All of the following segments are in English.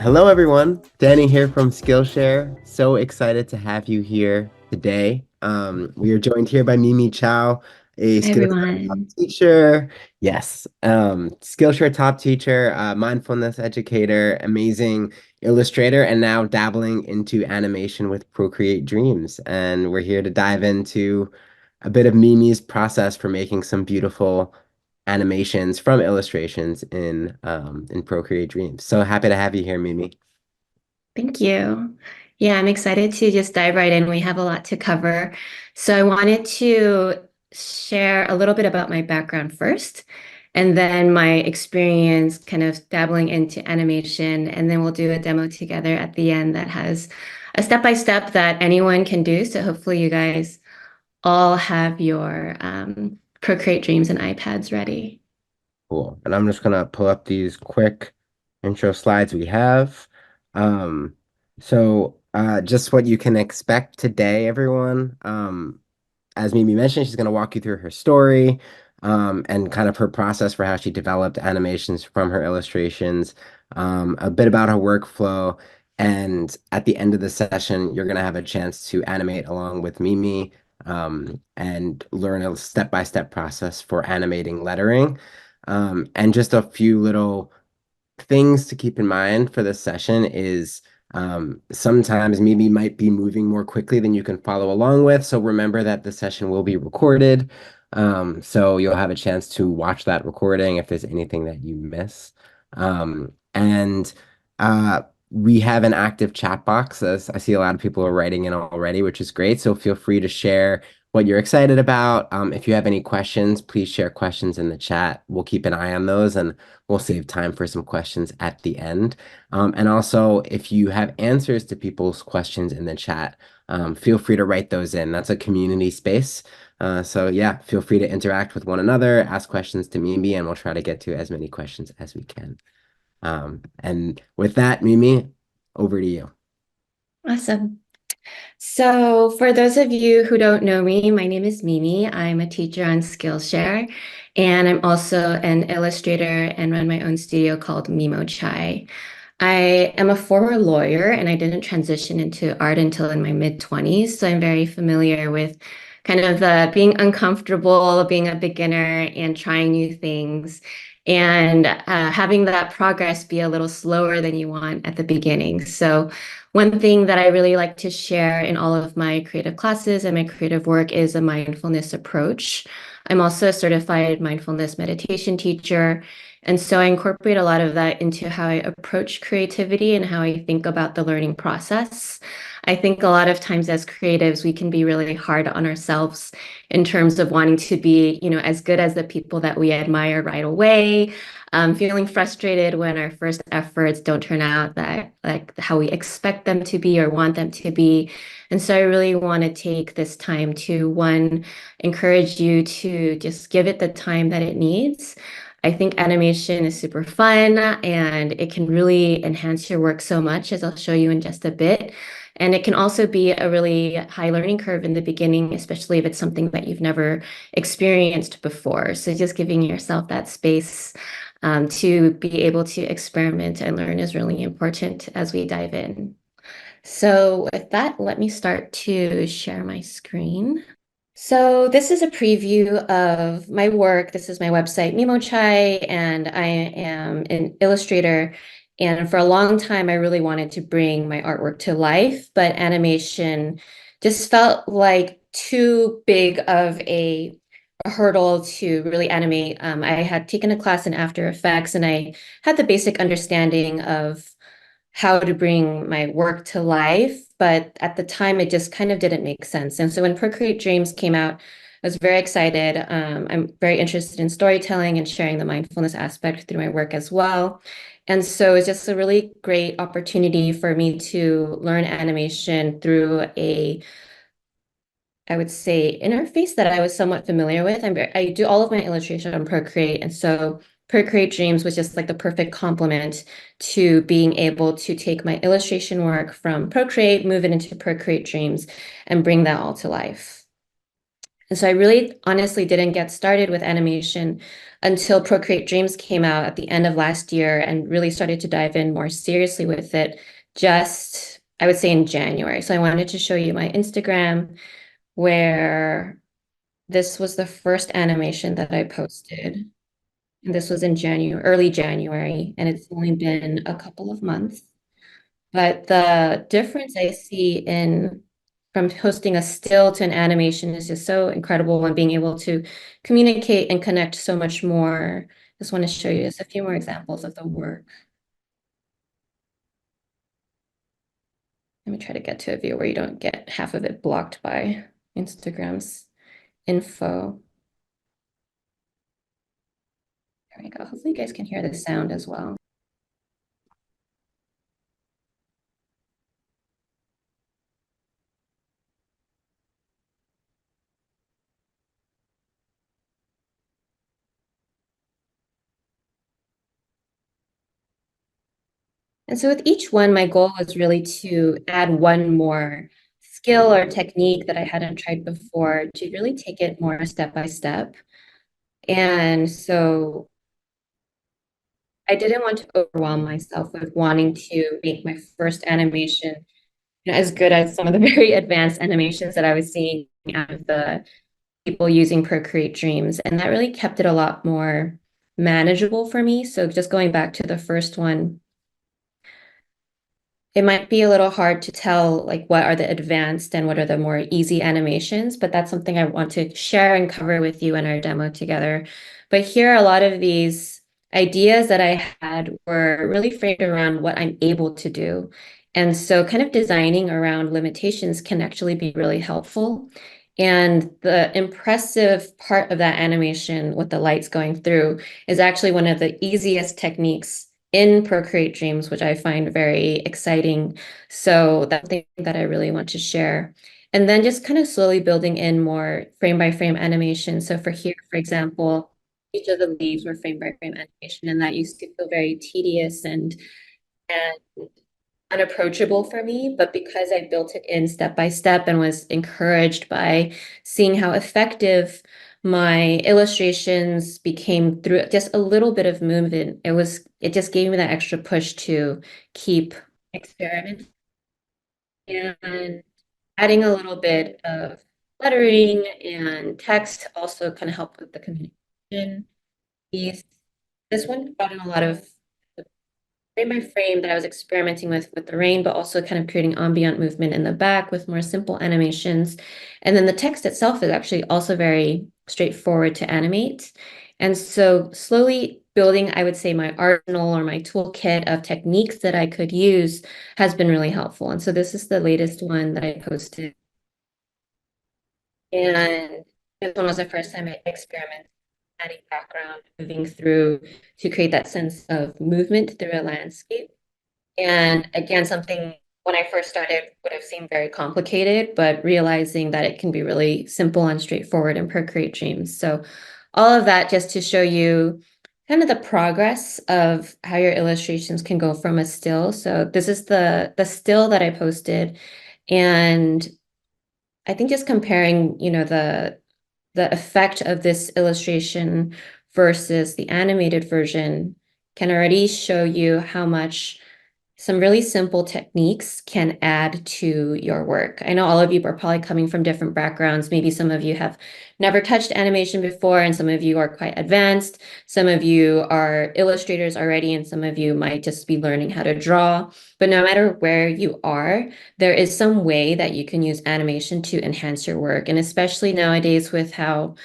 Hello, everyone. Danny here from Skillshare. So excited to have you here today. We are joined here by Mimi Chao, a Hi, Skillshare top everyone. teacher. Yes, Skillshare top teacher, mindfulness educator, amazing illustrator, and now dabbling into animation with Procreate Dreams. And we're here to dive into a bit of Mimi's process for making some beautiful animations from illustrations in Procreate Dreams. So happy to have you here, Mimi. Thank you. Yeah, I'm excited to just dive right in. We have a lot to cover. So I wanted to share a little bit about my background first, and then my experience kind of dabbling into animation, and then we'll do a demo together at the end that has a step-by-step that anyone can do. So hopefully you guys all have your Procreate Dreams and iPads ready. Cool. And I'm just gonna pull up these quick intro slides we have. Um, just what you can expect today, everyone. As Mimi mentioned, she's going to walk you through her story and kind of her process for how she developed animations from her illustrations, a bit about her workflow. And at the end of the session, you're going to have a chance to animate along with Mimi and learn a step-by-step process for animating lettering. And just a few little things to keep in mind for this session is sometimes maybe might be moving more quickly than you can follow along with. So remember that the session will be recorded. So you'll have a chance to watch that recording if there's anything that you miss. And we have an active chat box. As I see a lot of people are writing in already, which is great. So feel free to share what you're excited about. If you have any questions, please share questions in the chat. We'll keep an eye on those and we'll save time for some questions at the end. And also, if you have answers to people's questions in the chat, feel free to write those in. That's a community space. So yeah, feel free to interact with one another, ask questions to Mimi, and we'll try to get to as many questions as we can. And with that, Mimi, over to you. Awesome. So, for those of you who don't know me, my name is Mimi. I'm a teacher on Skillshare, and I'm also an illustrator and run my own studio called Mimo Chai. I am a former lawyer and I didn't transition into art until in my mid 20s. So, I'm very familiar with kind of the being uncomfortable, being a beginner, and trying new things. And having that progress be a little slower than you want at the beginning. So, one thing that I really like to share in all of my creative classes and my creative work is a mindfulness approach. I'm also a certified mindfulness meditation teacher. And so I incorporate a lot of that into how I approach creativity and how I think about the learning process. I think a lot of times as creatives, we can be really hard on ourselves in terms of wanting to be, as good as the people that we admire right away, feeling frustrated when our first efforts don't turn out that like how we expect them to be or want them to be. And so I really want to take this time to one, encourage you to just give it the time that it needs. I think animation is super fun and it can really enhance your work so much, as I'll show you in just a bit. And it can also be a really high learning curve in the beginning, especially if it's something that you've never experienced before. So just giving yourself that space to be able to experiment and learn is really important as we dive in. So with that, let me start to share my screen. So this is a preview of my work. This is my website, MimoChai, and I am an illustrator. And for a long time, I really wanted to bring my artwork to life, but animation just felt like too big of a hurdle to really animate. I had taken a class in After Effects, and I had the basic understanding of how to bring my work to life. But at the time, it just kind of didn't make sense. And so when Procreate Dreams came out, I was very excited. I'm very interested in storytelling and sharing the mindfulness aspect through my work as well. And so it's just a really great opportunity for me to learn animation through I would say, interface that I was somewhat familiar with. I do all of my illustration on Procreate, and so Procreate Dreams was just like the perfect complement to being able to take my illustration work from Procreate, move it into Procreate Dreams, and bring that all to life. And so I really honestly didn't get started with animation until Procreate Dreams came out at the end of last year and really started to dive in more seriously with it just, I would say, in January. So I wanted to show you my Instagram where this was the first animation that I posted. And this was in January, early January, and it's only been a couple of months. But the difference I see in from hosting a still to an animation is just so incredible and being able to communicate and connect so much more. Just want to show you just a few more examples of the work. Let me try to get to a view where you don't get half of it blocked by Instagram's info. There we go. Hopefully you guys can hear the sound as well. And so with each one, my goal was really to add one more skill or technique that I hadn't tried before to really take it more step by step. And so I didn't want to overwhelm myself with wanting to make my first animation, as good as some of the very advanced animations that I was seeing out of the people using Procreate Dreams. And that really kept it a lot more manageable for me. So just going back to the first one, it might be a little hard to tell like what are the advanced and what are the more easy animations, but that's something I want to share and cover with you in our demo together. But here, a lot of these ideas that I had were really framed around what I'm able to do. And so kind of designing around limitations can actually be really helpful. And the impressive part of that animation with the lights going through is actually one of the easiest techniques in Procreate Dreams, which I find very exciting. So that's something that I really want to share. And then just kind of slowly building in more frame by frame animation. So for here, for example, each of the leaves were frame by frame animation, and that used to feel very tedious and unapproachable for me, but because I built it in step by step and was encouraged by seeing how effective my illustrations became through just a little bit of movement, it just gave me that extra push to keep experimenting and adding a little bit of lettering and text also kind of helped with the communication piece. This one brought in a lot of frame by frame that I was experimenting with the rain, but also kind of creating ambient movement in the back with more simple animations. And then the text itself is actually also very straightforward to animate. And so slowly building, I would say, my arsenal or my toolkit of techniques that I could use has been really helpful. And so this is the latest one that I posted. And this one was the first time I experimented adding background, moving through to create that sense of movement through a landscape. And again, something when I first started would have seemed very complicated, but realizing that it can be really simple and straightforward in Procreate Dreams. So all of that just to show you kind of the progress of how your illustrations can go from a still. So this is the still that I posted. And I think just comparing, the effect of this illustration versus the animated version can already show you how much some really simple techniques can add to your work. I know all of you are probably coming from different backgrounds. Maybe some of you have never touched animation before, and some of you are quite advanced. Some of you are illustrators already, and some of you might just be learning how to draw. But no matter where you are, there is some way that you can use animation to enhance your work. And especially nowadays with how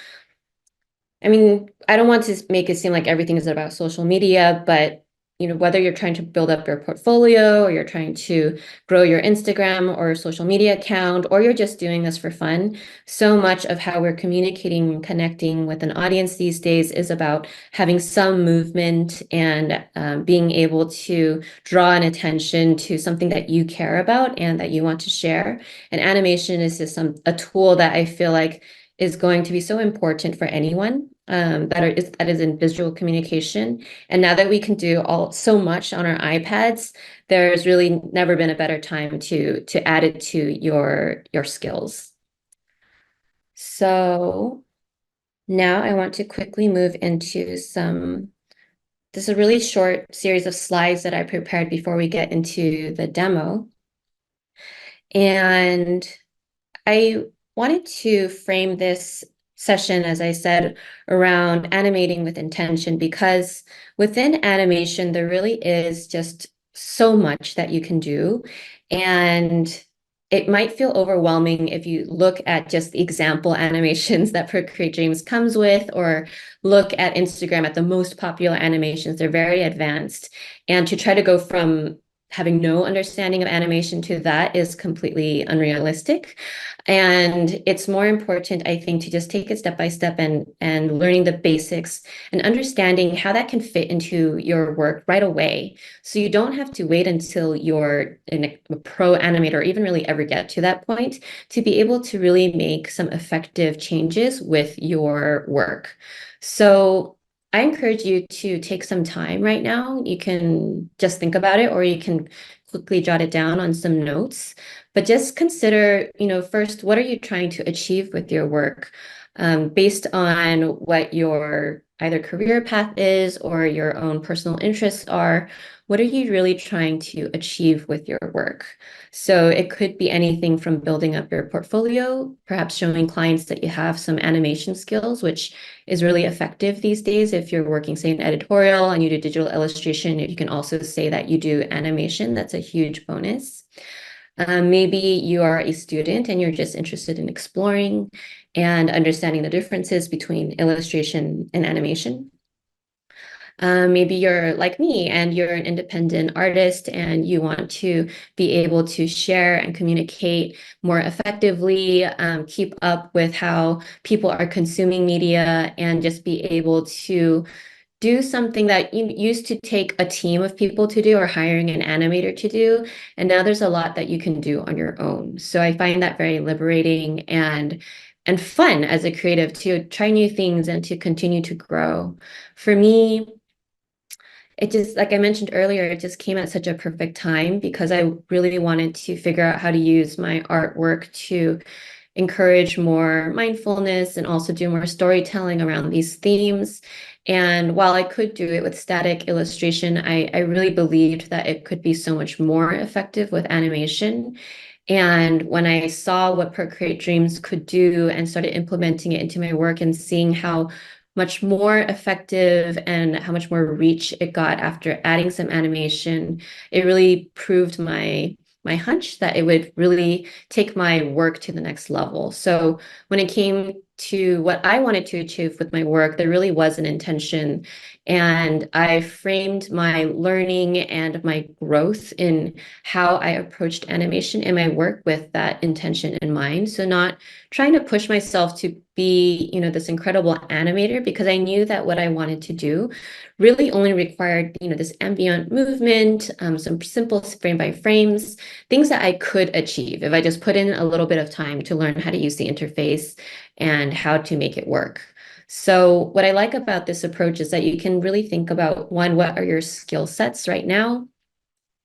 I don't want to make it seem like everything is about social media, but whether you're trying to build up your portfolio or you're trying to grow your Instagram or social media account, or you're just doing this for fun, so much of how we're communicating and connecting with an audience these days is about having some movement and being able to draw an attention to something that you care about and that you want to share. And animation is just a tool that I feel like is going to be so important for anyone that is in visual communication. And now that we can do so much on our iPads, there's really never been a better time to add it to your skills. So now I want to quickly move into this is a really short series of slides that I prepared before we get into the demo. And I wanted to frame this session, as I said, around animating with intention, because within animation, there really is just so much that you can do. And it might feel overwhelming if you look at just the example animations that Procreate Dreams comes with, or look at Instagram at the most popular animations. They're very advanced. And to try to go from having no understanding of animation to that is completely unrealistic. And it's more important, I think, to just take it step by step and learning the basics and understanding how that can fit into your work right away. So you don't have to wait until you're a pro animator or even really ever get to that point to be able to really make some effective changes with your work. So I encourage you to take some time right now. You can just think about it, or you can quickly jot it down on some notes. But just consider, first, what are you trying to achieve with your work? Based on what your either career path is or your own personal interests are, what are you really trying to achieve with your work? So it could be anything from building up your portfolio, perhaps showing clients that you have some animation skills, which is really effective these days. If you're working, say, in editorial and you do digital illustration, you can also say that you do animation. That's a huge bonus. Maybe you are a student and you're just interested in exploring and understanding the differences between illustration and animation. Maybe you're like me and you're an independent artist and you want to be able to share and communicate more effectively, keep up with how people are consuming media, and just be able to do something that you used to take a team of people to do or hiring an animator to do. And now there's a lot that you can do on your own. So I find that very liberating and fun as a creative to try new things and to continue to grow. For me, it just, like I mentioned earlier, it just came at such a perfect time because I really wanted to figure out how to use my artwork to encourage more mindfulness and also do more storytelling around these themes. And while I could do it with static illustration, I really believed that it could be so much more effective with animation. And when I saw what Procreate Dreams could do and started implementing it into my work and seeing how much more effective and how much more reach it got after adding some animation, it really proved my hunch that it would really take my work to the next level. So when it came to what I wanted to achieve with my work, there really was an intention. And I framed my learning and my growth in how I approached animation in my work with that intention in mind. So not trying to push myself to be, this incredible animator, because I knew that what I wanted to do really only required, this ambient movement, some simple frame by frames, things that I could achieve if I just put in a little bit of time to learn how to use the interface and how to make it work. So what I like about this approach is that you can really think about, one, what are your skill sets right now?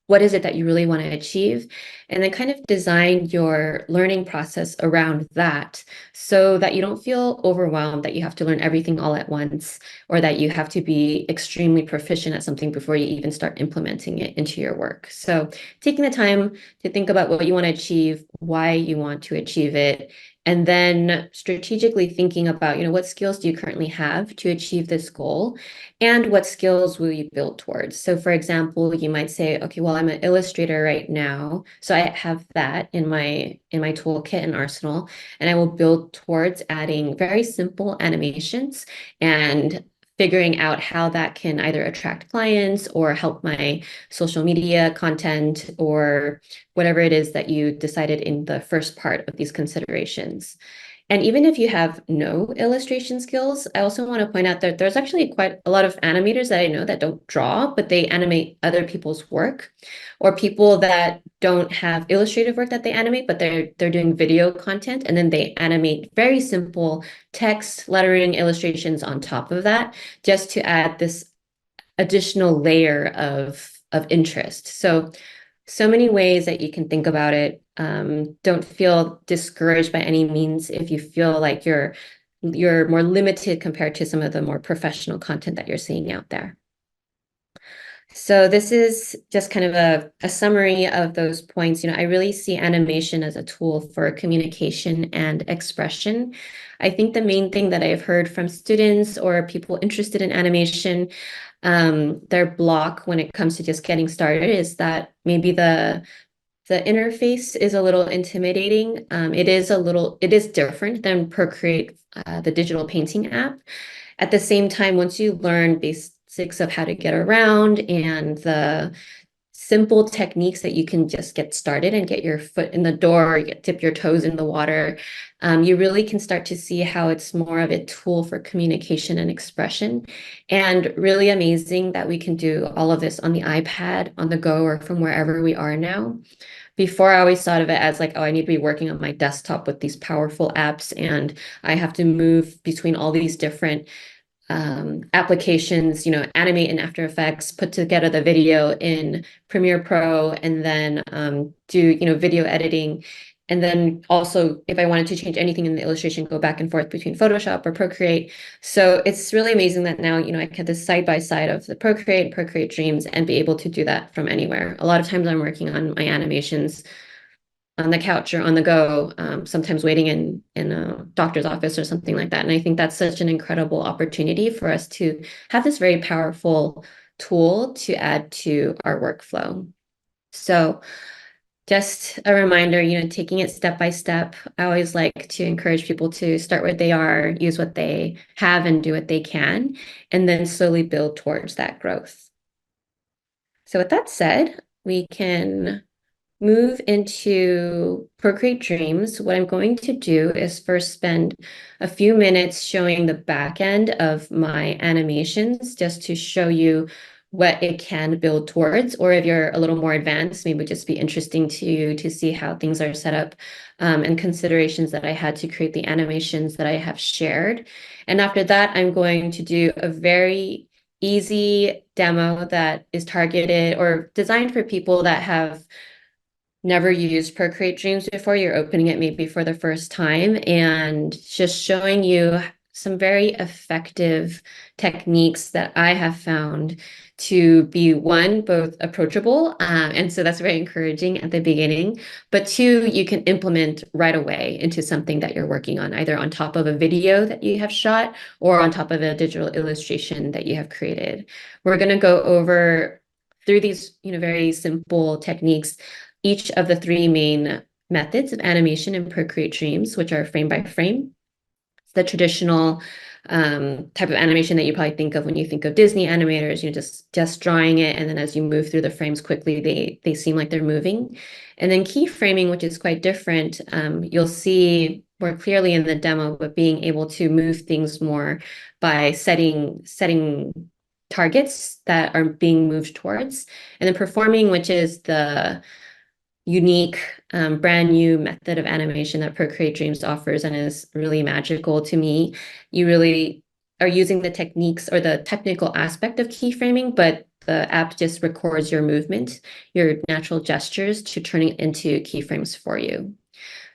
What is it that you really want to achieve? And then kind of design your learning process around that so that you don't feel overwhelmed that you have to learn everything all at once, or that you have to be extremely proficient at something before you even start implementing it into your work. So taking the time to think about what you want to achieve, why you want to achieve it, and then strategically thinking about, what skills do you currently have to achieve this goal? And what skills will you build towards? So for example, you might say, okay, well, I'm an illustrator right now, so I have that in my toolkit and arsenal, and I will build towards adding very simple animations and figuring out how that can either attract clients or help my social media content or whatever it is that you decided in the first part of these considerations. And even if you have no illustration skills, I also want to point out that there's actually quite a lot of animators that I know that don't draw, but they animate other people's work, or people that don't have illustrative work that they animate, but they're doing video content, and then they animate very simple text, lettering, illustrations on top of that, just to add this additional layer of interest. So so many ways that you can think about it. Don't feel discouraged by any means if you feel like you're more limited compared to some of the more professional content that you're seeing out there. So this is just kind of a summary of those points. I really see animation as a tool for communication and expression. I think the main thing that I've heard from students or people interested in animation, their block when it comes to just getting started is that maybe the interface is a little intimidating. It is different than Procreate, the digital painting app. At the same time, once you learn basics of how to get around and the simple techniques that you can just get started and get your foot in the door, dip your toes in the water, you really can start to see how it's more of a tool for communication and expression. And really amazing that we can do all of this on the iPad, on the go, or from wherever we are now. Before, I always thought of it as like, oh, I need to be working on my desktop with these powerful apps, and I have to move between all these different applications, Animate in After Effects, put together the video in Premiere Pro, and then do, video editing. And then also, if I wanted to change anything in the illustration, go back and forth between Photoshop or Procreate. So it's really amazing that now, I can this side by side of the Procreate Dreams, and be able to do that from anywhere. A lot of times I'm working on my animations on the couch or on the go, sometimes waiting in a doctor's office or something like that. And I think that's such an incredible opportunity for us to have this very powerful tool to add to our workflow. So just a reminder, taking it step by step. I always like to encourage people to start where they are, use what they have, and do what they can, and then slowly build towards that growth. So with that said, we can move into Procreate Dreams. What I'm going to do is first spend a few minutes showing the back end of my animations, just to show you what it can build towards. Or if you're a little more advanced, maybe just be interesting to you to see how things are set up, and considerations that I had to create the animations that I have shared. And after that, I'm going to do a very easy demo that is targeted or designed for people that have never used Procreate Dreams before. You're opening it maybe for the first time, and just showing you some very effective techniques that I have found to be, one, both approachable, and so that's very encouraging at the beginning, but two, you can implement right away into something that you're working on, either on top of a video that you have shot or on top of a digital illustration that you have created. We're going to go over through these, very simple techniques, each of the three main methods of animation in Procreate Dreams, which are frame by frame, the traditional type of animation that you probably think of when you think of Disney animators, just drawing it, and then as you move through the frames quickly, they seem like they're moving. And then keyframing, which is quite different. You'll see more clearly in the demo, but being able to move things more by setting targets that are being moved towards. And then performing, which is the unique, brand new method of animation that Procreate Dreams offers and is really magical to me. You really are using the techniques or the technical aspect of keyframing, but the app just records your movement, your natural gestures, to turn it into keyframes for you.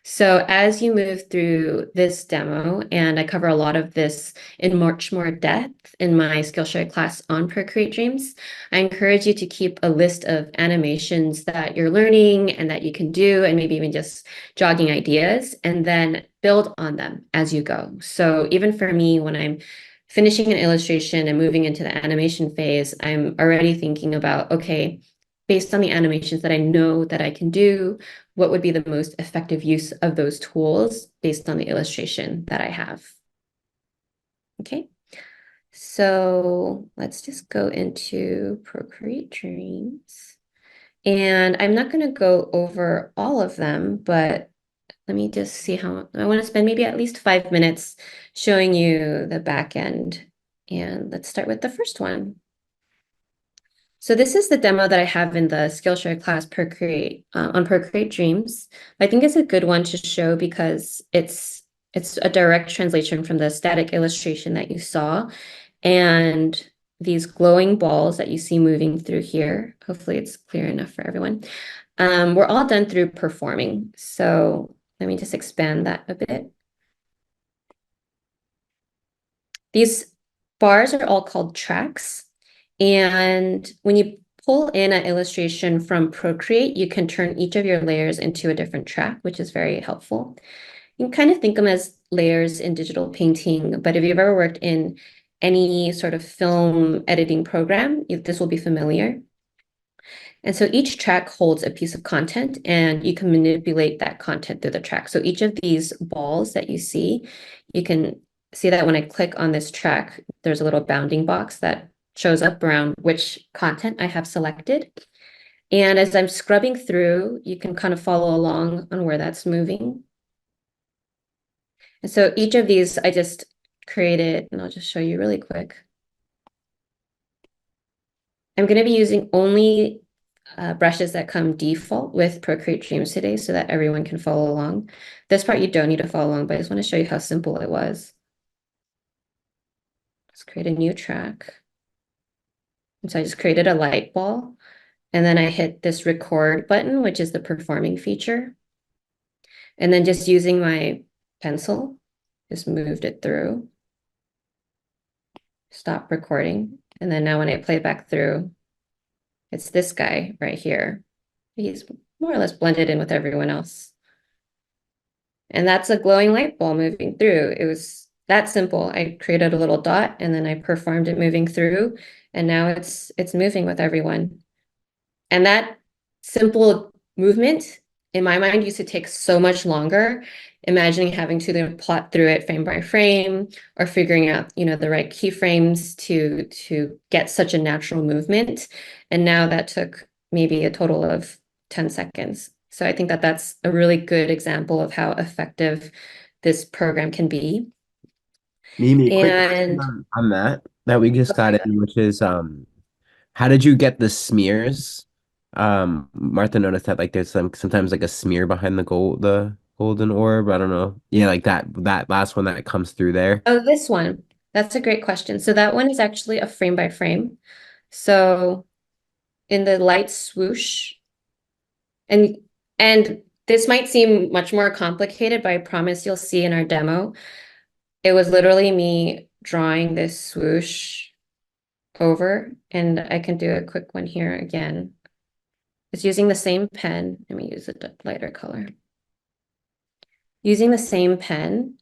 So as you move through this demo, and I cover a lot of this in much more depth in my Skillshare class on Procreate Dreams, I encourage you to keep a list of animations that you're learning and that you can do, and maybe even just jogging ideas, and then build on them as you go. So even for me, when I'm finishing an illustration and moving into the animation phase, I'm already thinking about, okay, based on the animations that I know that I can do, what would be the most effective use of those tools based on the illustration that I have. Okay, so let's just go into Procreate Dreams. And I'm not going to go over all of them, but let me just see how I want to spend maybe at least 5 minutes showing you the back end. And let's start with the first one. So this is the demo that I have in the Skillshare class Procreate, on Procreate Dreams. I think it's a good one to show because it's a direct translation from the static illustration that you saw. And these glowing balls that you see moving through here. Hopefully it's clear enough for everyone. We're all done through performing. So let me just expand that a bit. These bars are all called tracks. And when you pull in an illustration from Procreate, you can turn each of your layers into a different track, which is very helpful. You can kind of think of them as layers in digital painting, but if you've ever worked in any sort of film editing program, this will be familiar. And so each track holds a piece of content and you can manipulate that content through the track. So each of these balls that you see, you can see that when I click on this track, there's a little bounding box that shows up around which content I have selected. And as I'm scrubbing through, you can kind of follow along on where that's moving. And so each of these I just created, and I'll just show you really quick. I'm going to be using only brushes that come default with Procreate Dreams today so that everyone can follow along. This part you don't need to follow along, but I just want to show you how simple it was. Let's create a new track. And so I just created a light ball, and then I hit this record button, which is the performing feature. And then just using my pencil, just moved it through. Stop recording. And then now when I play it back through, it's this guy right here. He's more or less blended in with everyone else. And that's a glowing light bulb moving through. It was that simple. I created a little dot and then I performed it moving through, and now it's moving with everyone. And that simple movement, in my mind, used to take so much longer. Imagining having to then plot through it frame by frame or figuring out, the right keyframes to get such a natural movement. And now that took maybe a total of 10 seconds. So I think that that's a really good example of how effective this program can be. Mimi, quick question And on that we just got okay, in, which is how did you get the smears? Martha noticed that like there's sometimes like a smear behind the golden orb. I don't know. Yeah, like that last one that comes through there. oh, this one, that's a great question. So that one is actually a frame by frame. So in the light swoosh, and and this might seem much more complicated, but I promise you'll see in our demo. It was literally me drawing this swoosh over, and I can do a quick one here again. It's using the same pen. Let me use a lighter color. Using the same pen,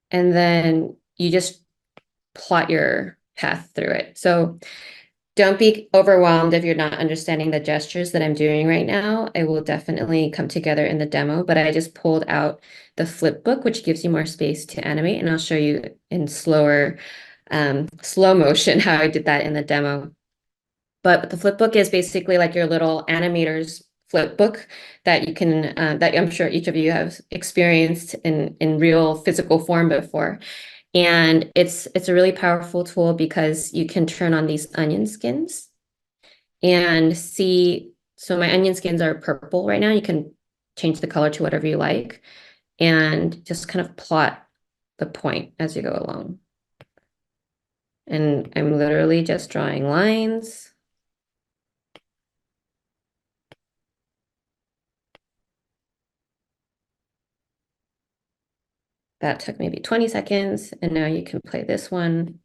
and then you just plot your path through it. So don't be overwhelmed if you're not understanding the gestures that I'm doing right now. It will definitely come together in the demo, but I just pulled out the flip book, which gives you more space to animate, and I'll show you in slow motion how I did that in the demo. But the flip book is basically like your little animator's flip book that you can that I'm sure each of you have experienced in real physical form before. And it's a really powerful tool because you can turn on these onion skins and see. So my onion skins are purple right now. You can change the color to whatever you like and just kind of plot the point as you go along. And I'm literally just drawing lines. That took maybe 20 seconds. And now you can play this one.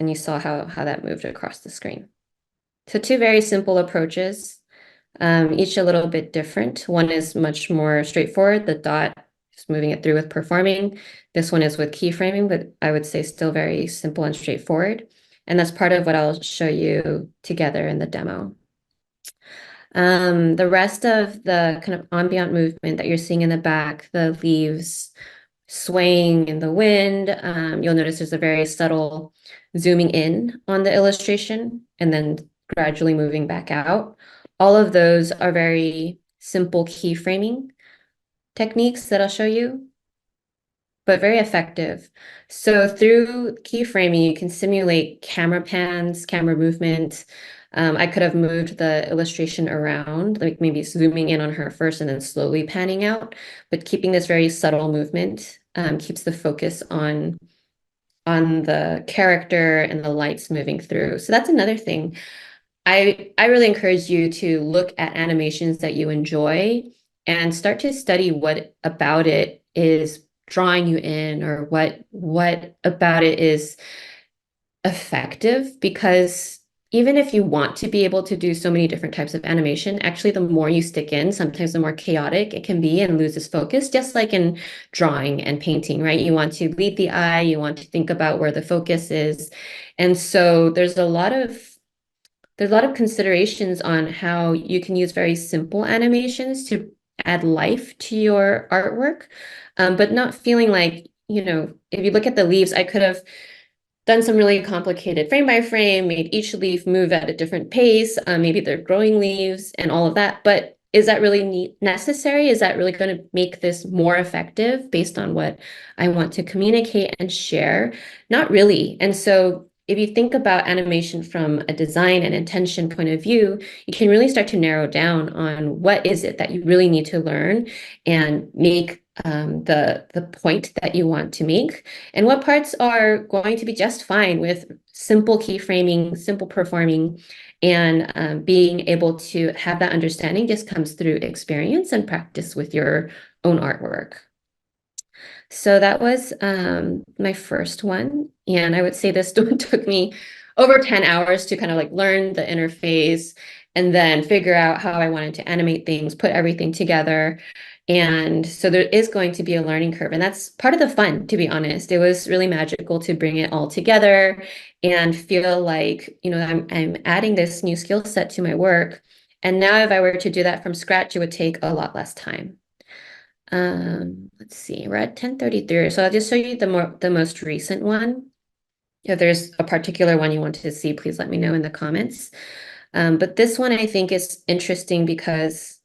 And you saw how that moved across the screen. So two very simple approaches, each a little bit different. One is much more straightforward, the dot, just moving it through with performing. This one is with keyframing, but I would say still very simple and straightforward. And that's part of what I'll show you together in the demo. The rest of the kind of ambient movement that you're seeing in the back, the leaves swaying in the wind, you'll notice there's a very subtle zooming in on the illustration and then gradually moving back out. All of those are very simple keyframing techniques that I'll show you, but very effective. So through keyframing, you can simulate camera pans, camera movement. I could have moved the illustration around, like maybe zooming in on her first and then slowly panning out, but keeping this very subtle movement keeps the focus on the character and the lights moving through. So that's another thing. I really encourage you to look at animations that you enjoy and start to study what about it is drawing you in, or what about it is effective. Because even if you want to be able to do so many different types of animation, actually the more you stick in, sometimes the more chaotic it can be and loses focus, just like in drawing and painting, right? You want to lead the eye, you want to think about where the focus is. And so there's a lot of considerations on how you can use very simple animations to add life to your artwork, but not feeling like, if you look at the leaves, I could have done some really complicated frame by frame, made each leaf move at a different pace. Maybe they're growing leaves and all of that. But is that really necessary? Is that really going to make this more effective based on what I want to communicate and share? Not really. And so if you think about animation from a design and intention point of view, you can really start to narrow down on what is it that you really need to learn and make the point that you want to make, and what parts are going to be just fine with simple keyframing, simple performing, and being able to have that understanding just comes through experience and practice with your own artwork. So that was my first one. And I would say this took me over 10 hours to kind of like learn the interface and then figure out how I wanted to animate things, put everything together. And so there is going to be a learning curve. And that's part of the fun, to be honest. It was really magical to bring it all together and feel like, I'm adding this new skill set to my work. And now if I were to do that from scratch, it would take a lot less time. Let's see, we're at 10:33. So I'll just show you the most recent one. If there's a particular one you wanted to see, please let me know in the comments. But this one I think is interesting because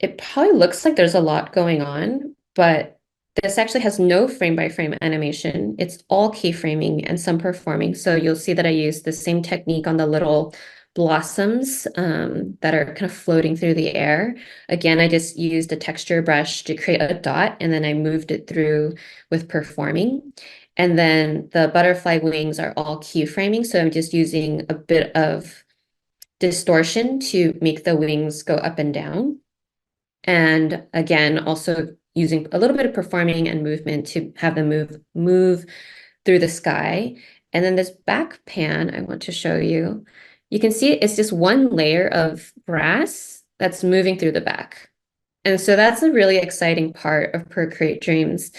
it probably looks like there's a lot going on, but this actually has no frame by frame animation. It's all keyframing and some performing. So you'll see that I use the same technique on the little blossoms that are kind of floating through the air. Again, I just used a texture brush to create a dot, and then I moved it through with performing. And then the butterfly wings are all keyframing. So I'm just using a bit of distortion to make the wings go up and down. And again, also using a little bit of performing and movement to have them move through the sky. And then this back pan I want to show you. You can see it's just one layer of grass that's moving through the back. And so that's a really exciting part of Procreate Dreams.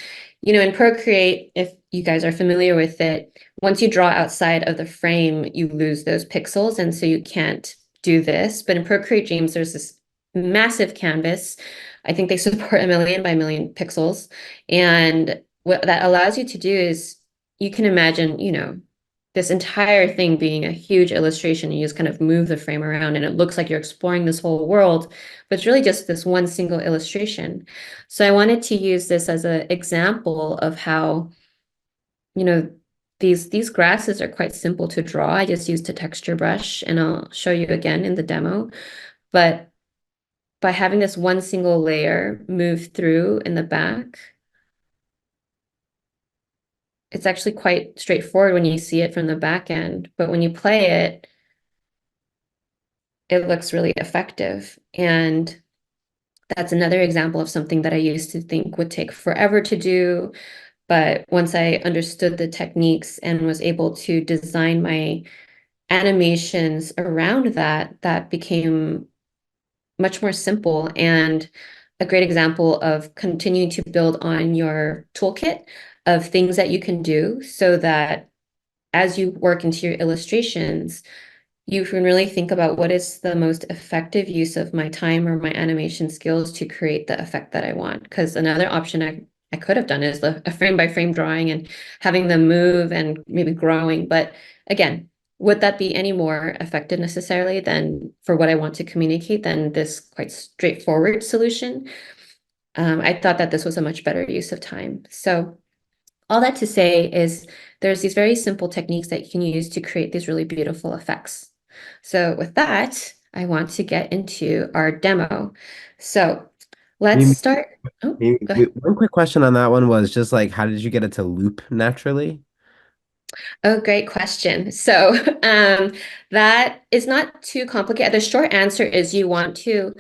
In Procreate, if you guys are familiar with it, once you draw outside of the frame, you lose those pixels. And so you can't do this. But in Procreate Dreams, there's this massive canvas. I think they support a million by million pixels. And what that allows you to do is you can imagine, this entire thing being a huge illustration. You just kind of move the frame around and it looks like you're exploring this whole world, but it's really just this one single illustration. So I wanted to use this as an example of how, you know, these grasses are quite simple to draw. I just used a texture brush and I'll show you again in the demo. But by having this one single layer move through in the back, it's actually quite straightforward when you see it from the back end. But when you play it, it looks really effective. And that's another example of something that I used to think would take forever to do. But once I understood the techniques and was able to design my animations around that, that became much more simple and a great example of continuing to build on your toolkit of things that you can do so that as you work into your illustrations, you can really think about what is the most effective use of my time or my animation skills to create the effect that I want. Because another option I could have done is a frame by frame drawing and having them move and maybe growing. But again, would that be any more effective necessarily than for what I want to communicate than this quite straightforward solution? I thought that this was a much better use of time. So all that to say is there's these very simple techniques that you can use to create these really beautiful effects. So with that, I want to get into our demo. So let's Mimi, start. Oh, Mimi, go ahead. one quick question on that one was just like, how did you get it to loop naturally? Oh, great question. So, that is not too complicated. The short answer is you want to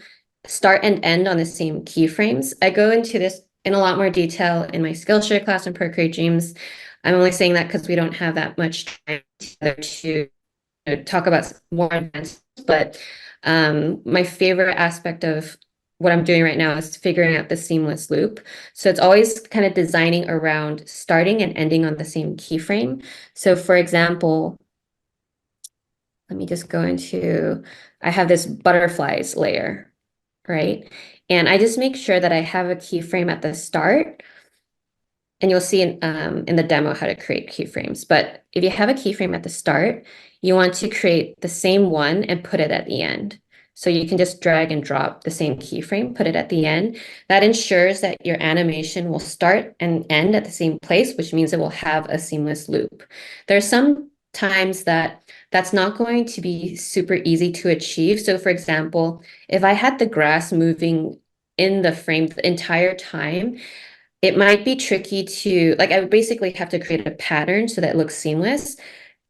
start and end on the same keyframes. I go into this in a lot more detail in my Skillshare class and Procreate Dreams. I'm only saying that because we don't have that much time together to talk about more advanced, but my favorite aspect of what I'm doing right now is figuring out the seamless loop. So it's always kind of designing around starting and ending on the same keyframe. So for example, let me just go into, I have this butterflies layer, right? And I just make sure that I have a keyframe at the start, and you'll see in the demo how to create keyframes. But if you have a keyframe at the start, you want to create the same one and put it at the end. So you can just drag and drop the same keyframe, put it at the end. That ensures that your animation will start and end at the same place, which means it will have a seamless loop. There's some times that that's not going to be super easy to achieve. So for example, if I had the grass moving in the frame the entire time, it might be tricky to, like, I would basically have to create a pattern so that it looks seamless.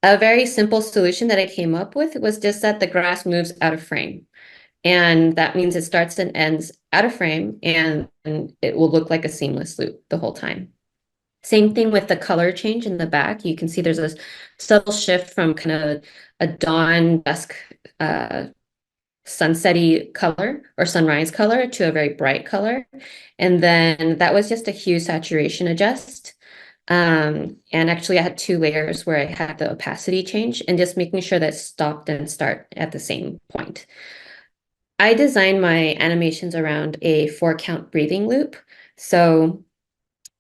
A very simple solution that I came up with was just that the grass moves out of frame. And that means it starts and ends out of frame, and it will look like a seamless loop the whole time. Same thing with the color change in the back. You can see there's a subtle shift from kind of a dawn dusk sunsetty color or sunrise color to a very bright color. And then that was just a hue saturation adjust. And actually I had two layers where I had the opacity change and just making sure that stopped and start at the same point. I designed my animations around a 4 count breathing loop. So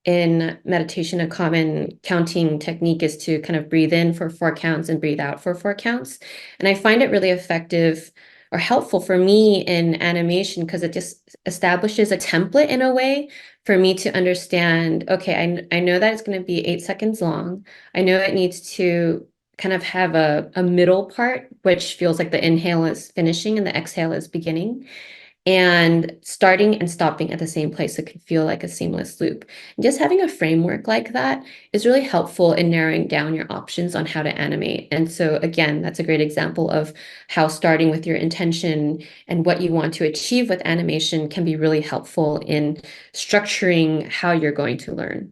in meditation, a common counting technique is to kind of breathe in for 4 counts and breathe out for 4 counts. And I find it really effective or helpful for me in animation because it just establishes a template in a way for me to understand, okay, I know that it's going to be 8 seconds long. I know it needs to kind of have a middle part, which feels like the inhale is finishing and the exhale is beginning, and starting and stopping at the same place so it can feel like a seamless loop. And just having a framework like that is really helpful in narrowing down your options on how to animate. And so again, that's a great example of how starting with your intention and what you want to achieve with animation can be really helpful in structuring how you're going to learn.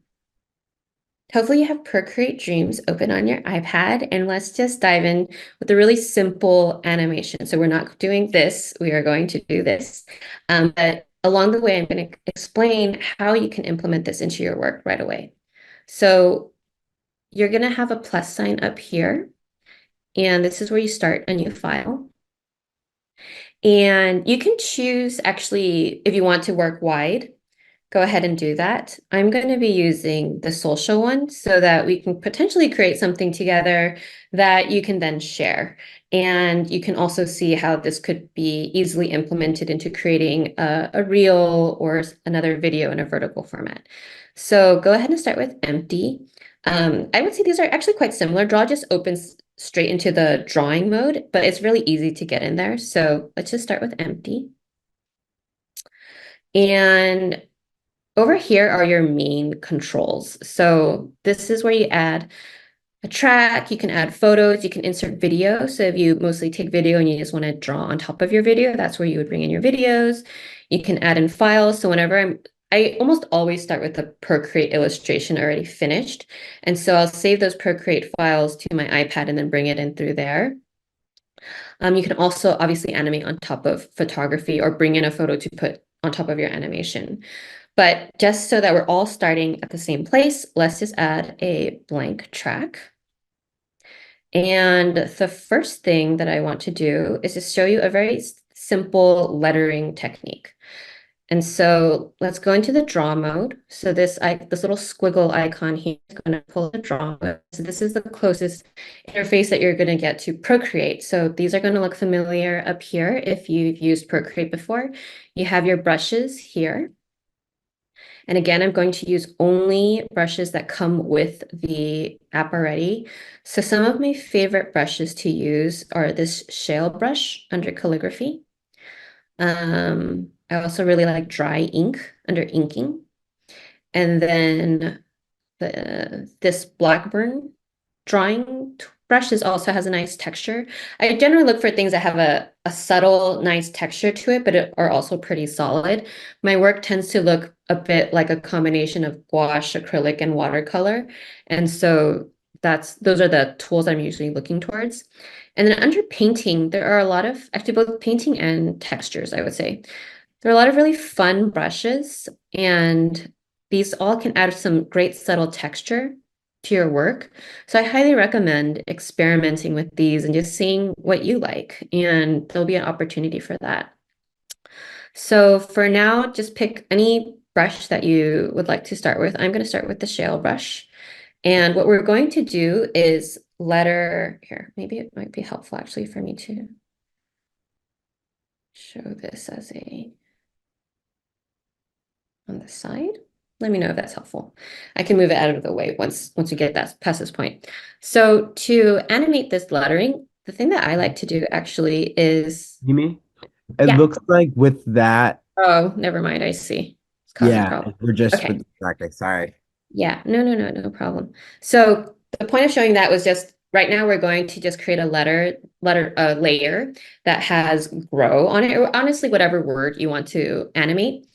Hopefully you have Procreate Dreams open on your iPad, and let's just dive in with a really simple animation. So we're not doing this, we are going to do this. But along the way, I'm going to explain how you can implement this into your work right away. So you're going to have a plus sign up here, and this is where you start a new file. And you can choose actually if you want to work wide, go ahead and do that. I'm going to be using the social one so that we can potentially create something together that you can then share. And you can also see how this could be easily implemented into creating a reel or another video in a vertical format. So go ahead and start with empty. I would say these are actually quite similar. Draw just opens straight into the drawing mode, but it's really easy to get in there. So let's just start with empty. And over here are your main controls. So this is where you add a track, you can add photos, you can insert video. So if you mostly take video and you just want to draw on top of your video, that's where you would bring in your videos. You can add in files. So I almost always start with the Procreate illustration already finished. And so I'll save those Procreate files to my iPad and then bring it in through there. You can also obviously animate on top of photography or bring in a photo to put on top of your animation. But just so that we're all starting at the same place, let's just add a blank track. And the first thing that I want to do is just show you a very simple lettering technique. And so let's go into the draw mode. So this little squiggle icon here is going to pull the draw mode. So this is the closest interface that you're going to get to Procreate. So these are going to look familiar up here if you've used Procreate before. You have your brushes here. And again, I'm going to use only brushes that come with the app already. So some of my favorite brushes to use are this shale brush under calligraphy. I also really like dry ink under inking. And then this Blackburn drawing brush also has a nice texture. I generally look for things that have a subtle, nice texture to it, but are also pretty solid. My work tends to look a bit like a combination of gouache, acrylic, and watercolor. And so those are the tools I'm usually looking towards. And then under painting, there are a lot of actually both painting and textures, I would say. There are a lot of really fun brushes, and these all can add some great subtle texture to your work. So I highly recommend experimenting with these and just seeing what you like, and there'll be an opportunity for that. So for now, just pick any brush that you would like to start with. I'm going to start with the shale brush. And what we're going to do is letter here. Maybe it might be helpful actually for me to show this as a on the side. Let me know if that's helpful. I can move it out of the way once we get that past this point. So to animate this lettering, the thing that I like to do actually is, You mean? It yeah. looks like with that, Oh, never mind. I see. It's causing yeah, problems. we're just Okay. with exactly. Sorry. Yeah. No problem. So the point of showing that was just right now we're going to just create a layer that has grow on it, or honestly, whatever word you want to animate.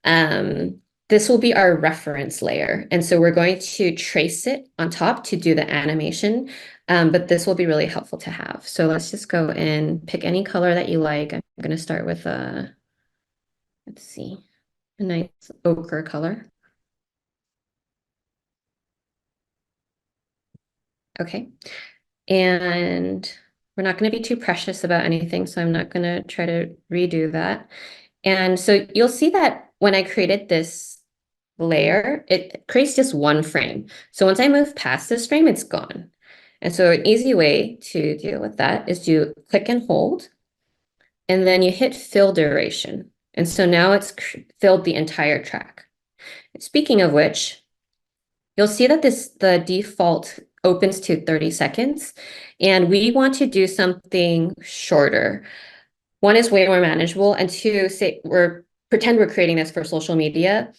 Um, this will be our reference layer. And so we're going to trace it on top to do the animation. But this will be really helpful to have. So let's just go and pick any color that you like. I'm going to start with let's see, a nice ochre color. Okay. And we're not going to be too precious about anything, so I'm not going to try to redo that. And so you'll see that when I created this layer, it creates just one frame. So once I move past this frame, it's gone. And so an easy way to deal with that is to click and hold, and then you hit fill duration. And so now it's filled the entire track. Speaking of which, you'll see that the default opens to 30 seconds, and we want to do something shorter. One is way more manageable, and two, say pretend we're creating this for social media.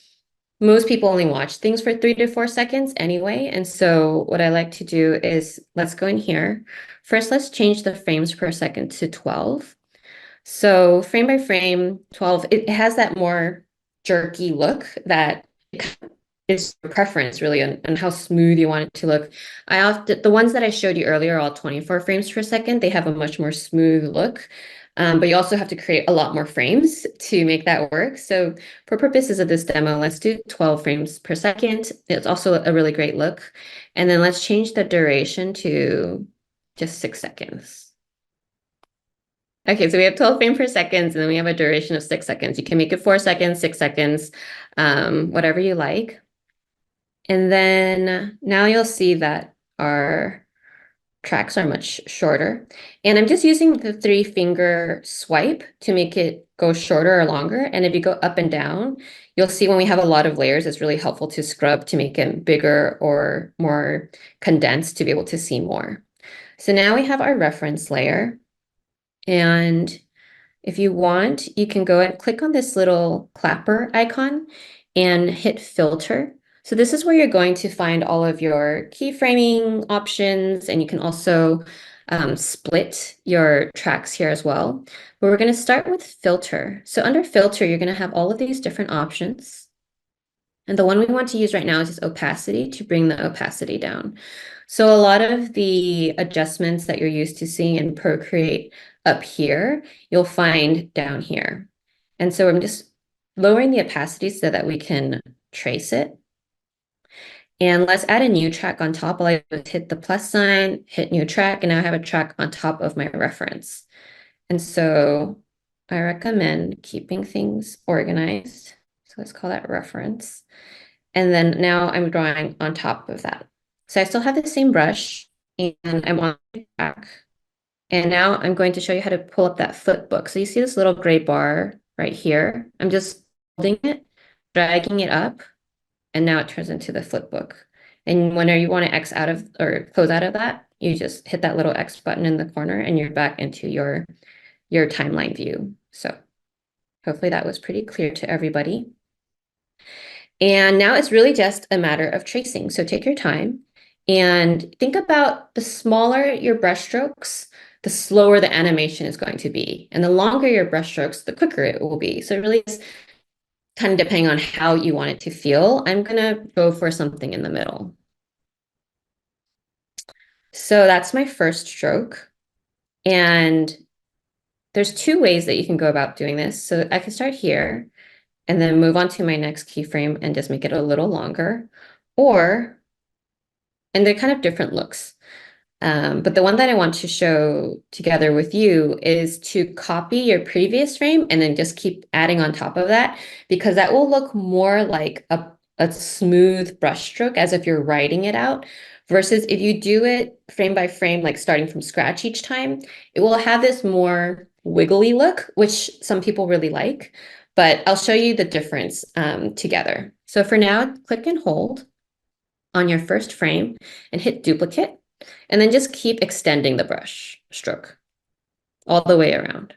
Most people only watch things for 3 to 4 seconds anyway. And so what I like to do is let's go in here. First, let's change the frames per second to 12. So frame by frame, 12, it has that more jerky look that is your preference really on how smooth you want it to look. The ones that I showed you earlier are all 24 frames per second. They have a much more smooth look. But you also have to create a lot more frames to make that work. So for purposes of this demo, let's do 12 frames per second. It's also a really great look. And then let's change the duration to just 6 seconds. Okay, so we have 12 frames per second, and then we have a duration of 6 seconds. You can make it 4 seconds, 6 seconds, whatever you like. And then now you'll see that our tracks are much shorter. And I'm just using the 3-finger swipe to make it go shorter or longer. And if you go up and down, you'll see when we have a lot of layers, it's really helpful to scrub to make it bigger or more condensed to be able to see more. So now we have our reference layer. And if you want, you can go and click on this little clapper icon and hit filter. So this is where you're going to find all of your keyframing options, and you can also split your tracks here as well. But we're going to start with filter. So under filter, you're going to have all of these different options. And the one we want to use right now is just opacity to bring the opacity down. So a lot of the adjustments that you're used to seeing in Procreate up here, you'll find down here. And so I'm just lowering the opacity so that we can trace it. And let's add a new track on top. I'll just hit the plus sign, hit new track, and now I have a track on top of my reference. And so I recommend keeping things organized. So let's call that reference. And then now I'm drawing on top of that. So I still have the same brush and I'm on the track. And now I'm going to show you how to pull up that foot book. So you see this little gray bar right here. I'm just holding it, dragging it up, and now it turns into the foot book. And whenever you want to X out of or close out of that, you just hit that little X button in the corner and you're back into your timeline view. So Hopefully that was pretty clear to everybody. And now it's really just a matter of tracing. So take your time and think about the smaller your brush strokes, the slower the animation is going to be. And the longer your brush strokes, the quicker it will be. So it really is kind of depending on how you want it to feel. I'm going to go for something in the middle. So that's my first stroke. And there's two ways that you can go about doing this. So I can start here and then move on to my next keyframe and just make it a little longer. Or, and they're kind of different looks. But the one that I want to show together with you is to copy your previous frame and then just keep adding on top of that, because that will look more like a smooth brush stroke as if you're writing it out. Versus if you do it frame by frame, like starting from scratch each time, it will have this more wiggly look, which some people really like. But I'll show you the difference together. So for now, click and hold on your first frame and hit duplicate, and then just keep extending the brush stroke all the way around.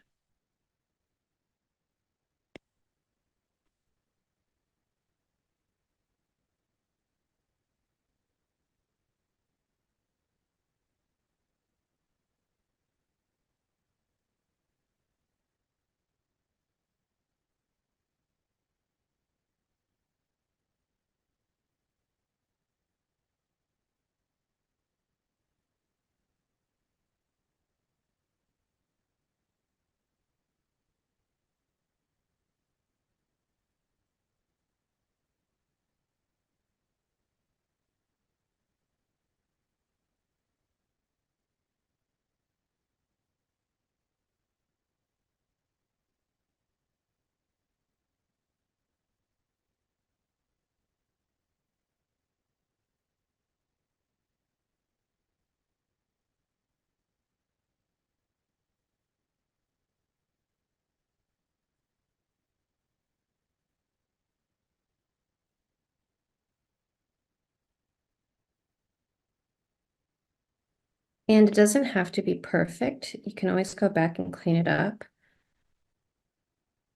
And it doesn't have to be perfect. You can always go back and clean it up.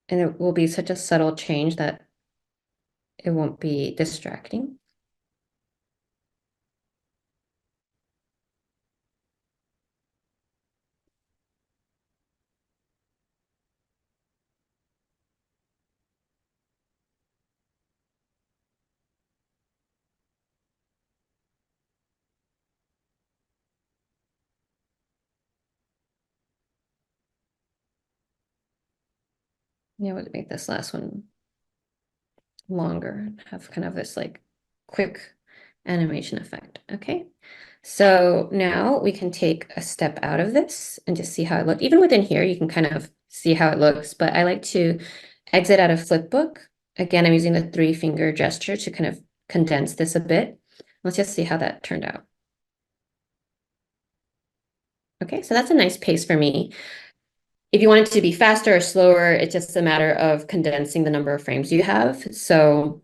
And it will be such a subtle change that it won't be distracting. Yeah, we'll make this last one longer, have kind of this like quick animation effect. Okay. So now we can take a step out of this and just see how it looks. Even within here, you can kind of see how it looks, but I like to exit out of flipbook. Again, I'm using the 3-finger gesture to kind of condense this a bit. Let's just see how that turned out. Okay, so that's a nice pace for me. If you want it to be faster or slower, it's just a matter of condensing the number of frames you have. So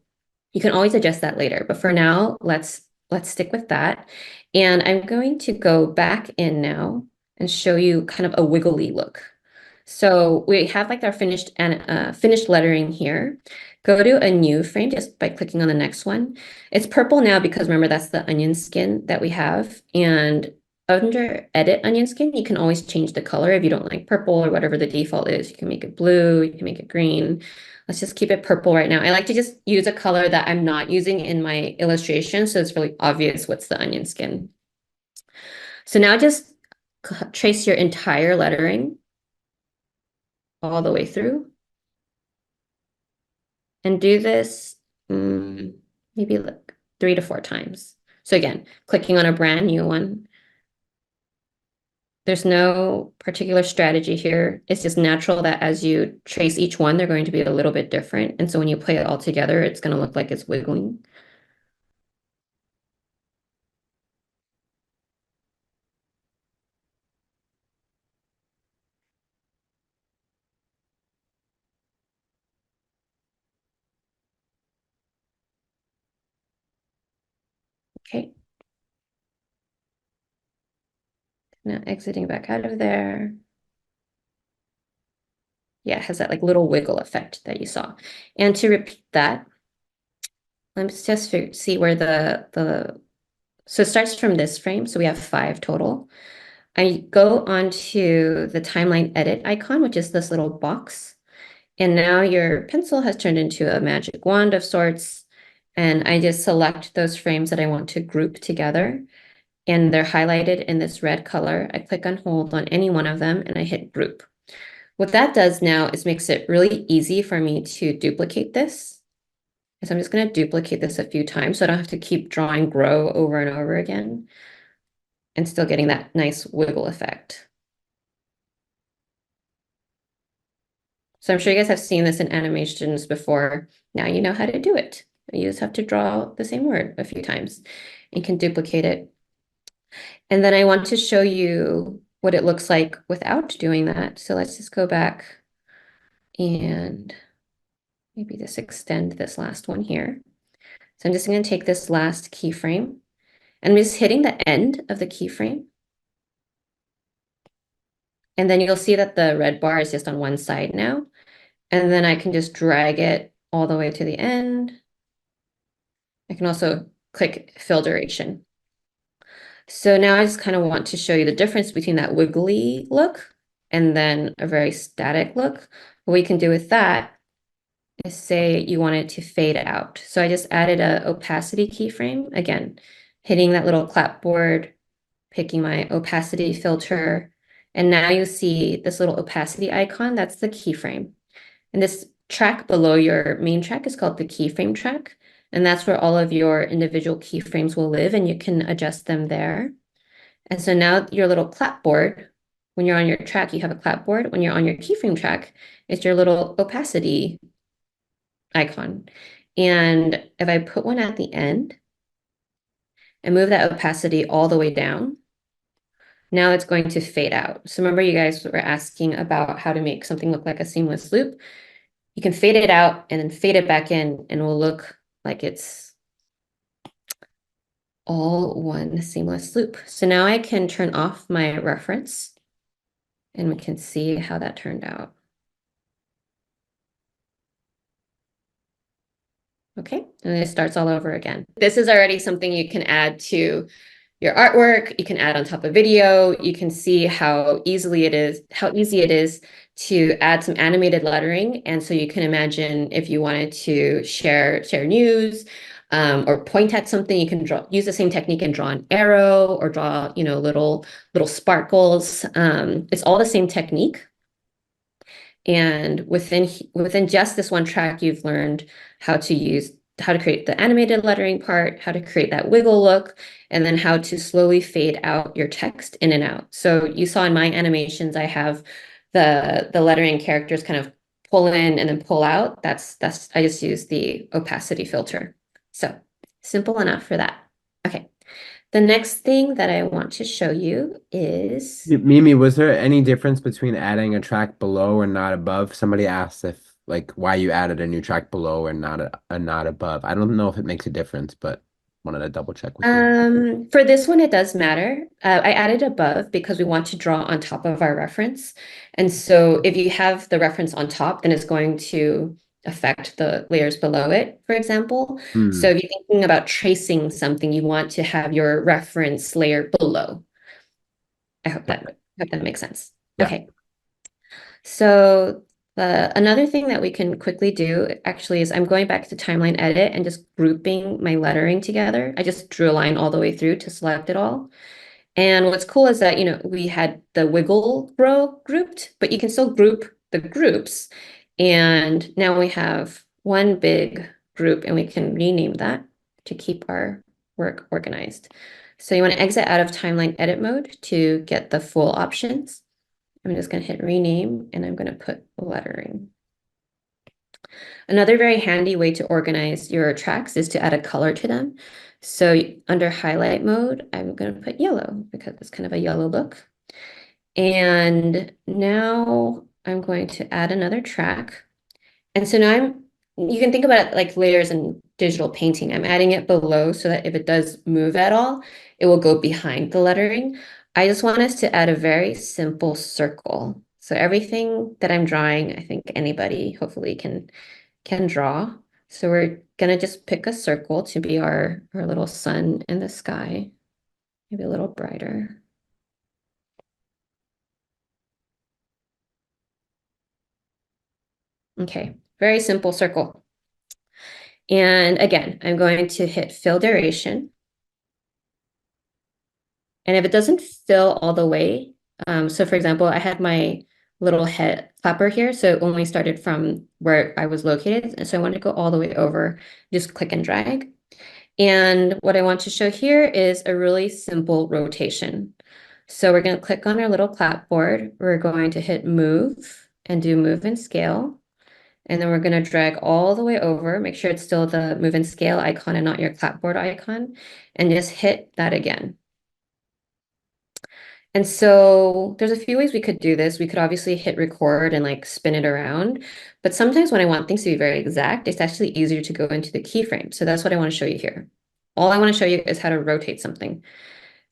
you can always adjust that later, but for now, let's stick with that. And I'm going to go back in now and show you kind of a wiggly look. So we have like our finished and finished lettering here. Go to a new frame just by clicking on the next one. It's purple now because remember that's the onion skin that we have. And under edit onion skin, you can always change the color if you don't like purple or whatever the default is. You can make it blue, you can make it green. Let's just keep it purple right now. I like to just use a color that I'm not using in my illustration, so it's really obvious what's the onion skin. So now just trace your entire lettering all the way through and do this maybe like 3 to 4 times. So again, clicking on a brand new one. There's no particular strategy here. It's just natural that as you trace each one, they're going to be a little bit different. And so when you play it all together, it's going to look like it's wiggling. Okay. Now exiting back out of there. Yeah, it has that like little wiggle effect that you saw. And to repeat that, let's just see where so it starts from this frame. So we have 5 total. I go onto the timeline edit icon, which is this little box. And now your pencil has turned into a magic wand of sorts. And I just select those frames that I want to group together. And they're highlighted in this red color. I click and hold on any one of them and I hit group. What that does now is makes it really easy for me to duplicate this. So I'm just going to duplicate this a few times so I don't have to keep drawing grow over and over again and still getting that nice wiggle effect. So I'm sure you guys have seen this in animations before. Now you know how to do it. You just have to draw the same word a few times. You can duplicate it. And then I want to show you what it looks like without doing that. So let's just go back and maybe just extend this last one here. So I'm just going to take this last keyframe and I'm just hitting the end of the keyframe. And then you'll see that the red bar is just on one side now. And then I can just drag it all the way to the end. I can also click fill duration. So now I just kind of want to show you the difference between that wiggly look and then a very static look. What we can do with that is say you want it to fade out. So I just added a opacity keyframe. Again, hitting that little clapboard, picking my opacity filter. And now you see this little opacity icon, that's the keyframe. And this track below your main track is called the keyframe track. And that's where all of your individual keyframes will live and you can adjust them there. And so now your little clapboard, when you're on your track, you have a clapboard. When you're on your keyframe track, it's your little opacity icon. And if I put one at the end and move that opacity all the way down, now it's going to fade out. So remember you guys were asking about how to make something look like a seamless loop. You can fade it out and then fade it back in and it will look like it's all one seamless loop. So now I can turn off my reference and we can see how that turned out. Okay, and it starts all over again. This is already something you can add to your artwork. You can add on top of video. You can see how easy it is to add some animated lettering. And so you can imagine if you wanted to share news or point at something, you can use the same technique and draw an arrow or draw, little sparkles. It's all the same technique. And within just this one track, you've learned how to create the animated lettering part, how to create that wiggle look, and then how to slowly fade out your text in and out. So you saw in my animations, I have the lettering characters kind of pull in and then pull out. That's I just use the opacity filter. So simple enough for that. Okay. The next thing that I want to show you is Mimi, was there any difference between adding a track below and not above? Somebody asked if like why you added a new track below and not a not above. I don't know if it makes a difference, but wanted to double check with you. For this one, it does matter. I added above because we want to draw on top of our reference. And so if you have the reference on top, then it's going to affect the layers below it, for example. So Hmm. if you're thinking about tracing something, you want to have your reference layer below. I hope that makes sense. Yeah. Okay. So another thing that we can quickly do actually is I'm going back to timeline edit and just grouping my lettering together. I just drew a line all the way through to select it all. And what's cool is that, we had the wiggle row grouped, but you can still group the groups. And now we have one big group and we can rename that to keep our work organized. So you want to exit out of timeline edit mode to get the full options. I'm just going to hit rename and I'm going to put lettering. Another very handy way to organize your tracks is to add a color to them. So under highlight mode, I'm going to put yellow because it's kind of a yellow look. And now I'm going to add another track. And so now you can think about it like layers in digital painting. I'm adding it below so that if it does move at all, it will go behind the lettering. I just want us to add a very simple circle. So everything that I'm drawing, I think anybody hopefully can draw. So we're gonna just pick a circle to be our little sun in the sky, maybe a little brighter. Okay, very simple circle. And again, I'm going to hit fill duration. And if it doesn't fill all the way, so for example, I had my little head clapper here, so it only started from where I was located. And so I want to go all the way over, just click and drag. And what I want to show here is a really simple rotation. So we're going to click on our little clapboard. We're going to hit move and do move and scale. And then we're going to drag all the way over, make sure it's still the move and scale icon and not your clapboard icon, and just hit that again. And so there's a few ways we could do this. We could obviously hit record and like spin it around. But sometimes when I want things to be very exact, it's actually easier to go into the keyframe. So that's what I want to show you here. All I want to show you is how to rotate something.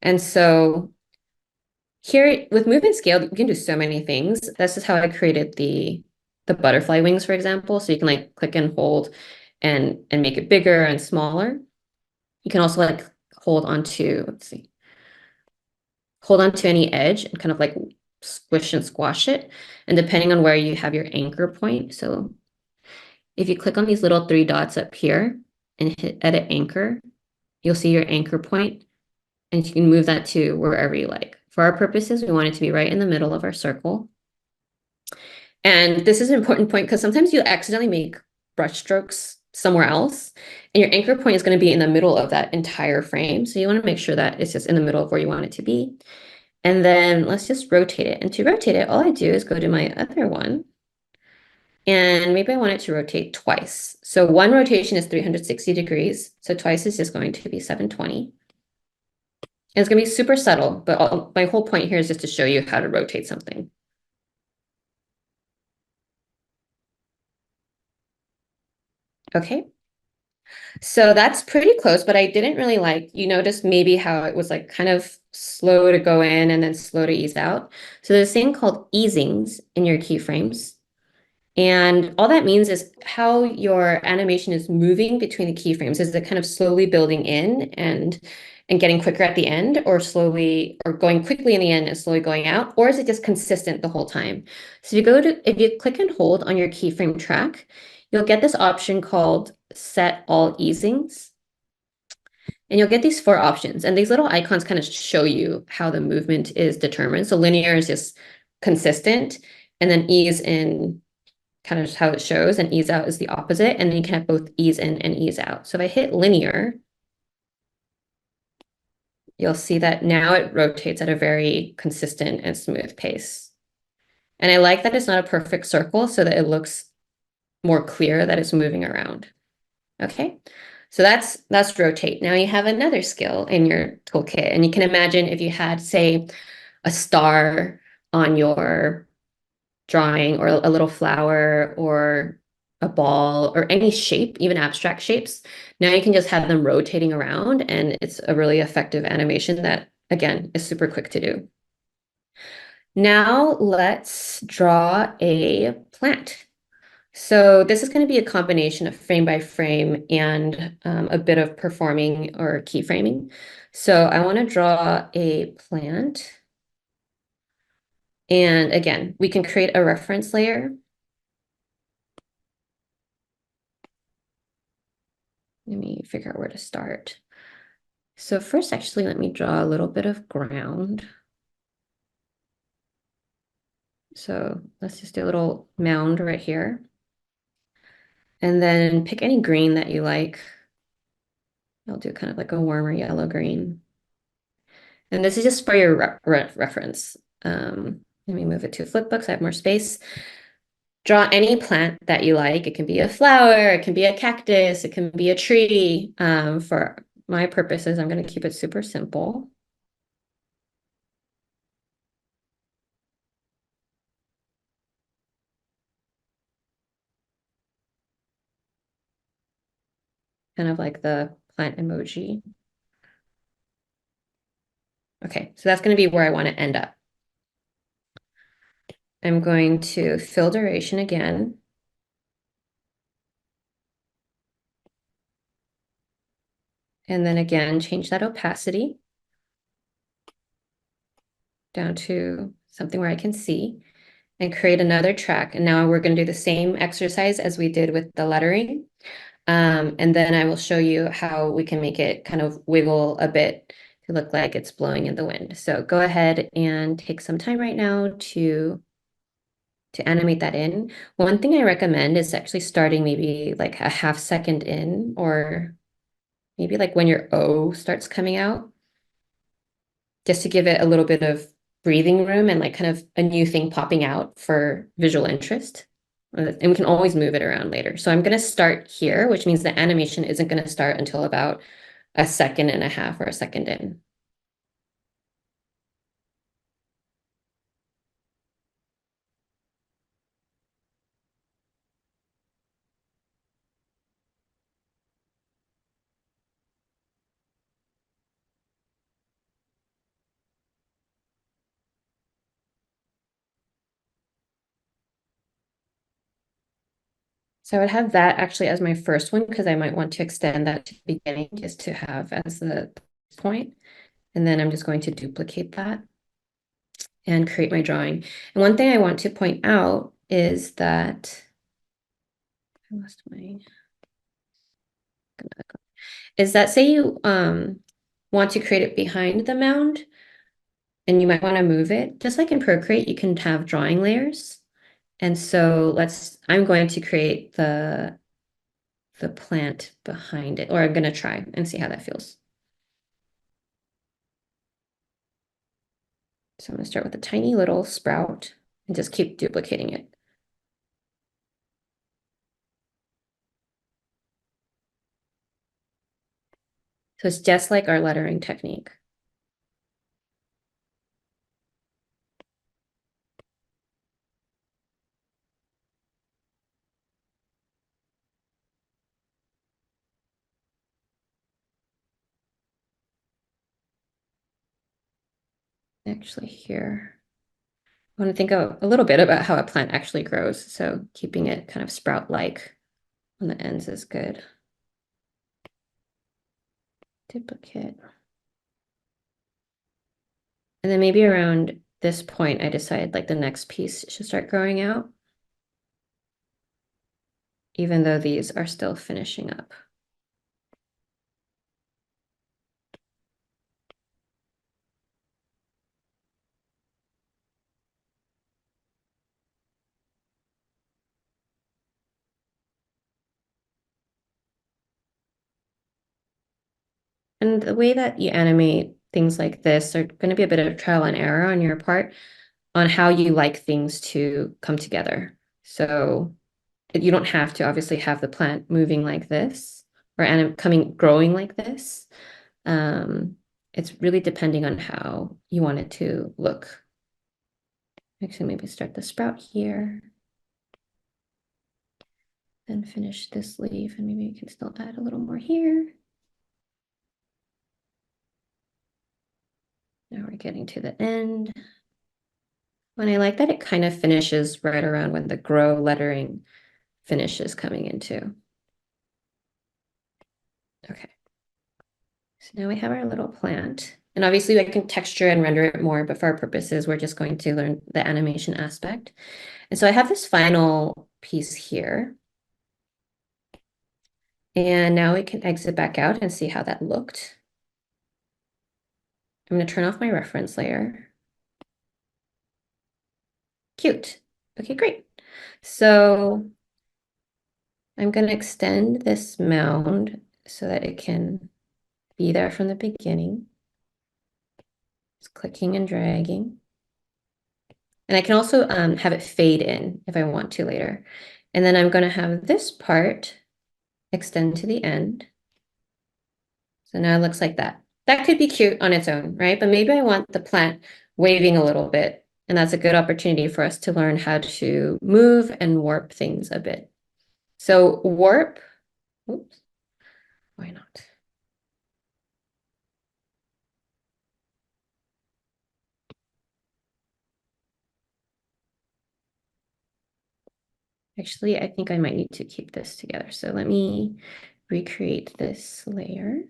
And so here with move and scale, you can do so many things. This is how I created the butterfly wings, for example. So you can like click and hold and make it bigger and smaller. You can also like hold onto, let's see, hold onto any edge and kind of like squish and squash it. And depending on where you have your anchor point. So if you click on these little three dots up here and hit edit anchor, you'll see your anchor point and you can move that to wherever you like. For our purposes, we want it to be right in the middle of our circle. And this is an important point because sometimes you accidentally make brush strokes somewhere else and your anchor point is going to be in the middle of that entire frame. So you want to make sure that it's just in the middle of where you want it to be. And then let's just rotate it. And to rotate it, all I do is go to my other one. And maybe I want it to rotate twice. So one rotation is 360 degrees. So twice is just going to be 720. And it's going to be super subtle, but my whole point here is just to show you how to rotate something. Okay. So that's pretty close, but I didn't really like, you noticed maybe how it was like kind of slow to go in and then slow to ease out. So there's a thing called easings in your keyframes. And all that means is how your animation is moving between the keyframes. Is it kind of slowly building in and getting quicker at the end, or slowly or going quickly in the end and slowly going out, or is it just consistent the whole time? So if you click and hold on your keyframe track, you'll get this option called set all easings. And you'll get these four options. And these little icons kind of show you how the movement is determined. So linear is just consistent, and then ease in kind of how it shows, and ease out is the opposite. And then you can have both ease in and ease out. So if I hit linear, you'll see that now it rotates at a very consistent and smooth pace. And I like that it's not a perfect circle so that it looks more clear that it's moving around. Okay, so that's rotate. Now you have another skill in your toolkit, and you can imagine if you had, say, a star on your drawing, or a little flower, or a ball, or any shape, even abstract shapes. Now you can just have them rotating around, and it's a really effective animation that, again, is super quick to do. Now let's draw a plant. So this is going to be a combination of frame by frame and a bit of performing or keyframing. So I want to draw a plant. And again, we can create a reference layer. Let me figure out where to start. So first, actually, let me draw a little bit of ground. So let's just do a little mound right here. And then pick any green that you like. I'll do kind of like a warmer yellow green. And this is just for your reference. Let me move it to a flip book so I have more space. Draw any plant that you like. It can be a flower, it can be a cactus, it can be a tree. For my purposes, I'm going to keep it super simple. Kind of like the plant emoji. Okay, so that's going to be where I want to end up. I'm going to fill duration again. And then again, change that opacity down to something where I can see and create another track. And now we're going to do the same exercise as we did with the lettering. And then I will show you how we can make it kind of wiggle a bit to look like it's blowing in the wind. So go ahead and take some time right now to animate that in. One thing I recommend is actually starting maybe like a half second in, or maybe like when your O starts coming out, just to give it a little bit of breathing room and like kind of a new thing popping out for visual interest. And we can always move it around later. So I'm going to start here, which means the animation isn't going to start until about a second and a half or a second in. So I would have that actually as my first one because I might want to extend that to the beginning just to have as the point. And then I'm just going to duplicate that and create my drawing. And one thing I want to point out is that I lost my is that say you want to create it behind the mound and you might want to move it, just like in Procreate, you can have drawing layers. And so I'm going to create the plant behind it, or I'm going to try and see how that feels. So I'm going to start with a tiny little sprout and just keep duplicating it. So it's just like our lettering technique. Actually here, I want to think a little bit about how a plant actually grows. So keeping it kind of sprout-like on the ends is good. Duplicate. And then maybe around this point, I decide like the next piece should start growing out, even though these are still finishing up. And the way that you animate things like this are going to be a bit of trial and error on your part on how you like things to come together. So you don't have to obviously have the plant moving like this or growing like this. Um, it's really depending on how you want it to look. Actually, maybe start the sprout here, then finish this leaf, and maybe you can still add a little more here. Now we're getting to the end. And I like that it kind of finishes right around when the grow lettering finish is coming into. Okay. So now we have our little plant. And obviously I can texture and render it more, but for our purposes, we're just going to learn the animation aspect. And so I have this final piece here. And now we can exit back out and see how that looked. I'm going to turn off my reference layer. Cute. Okay, great. So I'm going to extend this mound so that it can be there from the beginning. Just clicking and dragging. And I can also have it fade in if I want to later. And then I'm going to have this part extend to the end. So now it looks like that. That could be cute on its own, right? But maybe I want the plant waving a little bit. And that's a good opportunity for us to learn how to move and warp things a bit. So warp, oops, why not? Actually, I think I might need to keep this together. So let me recreate this layer.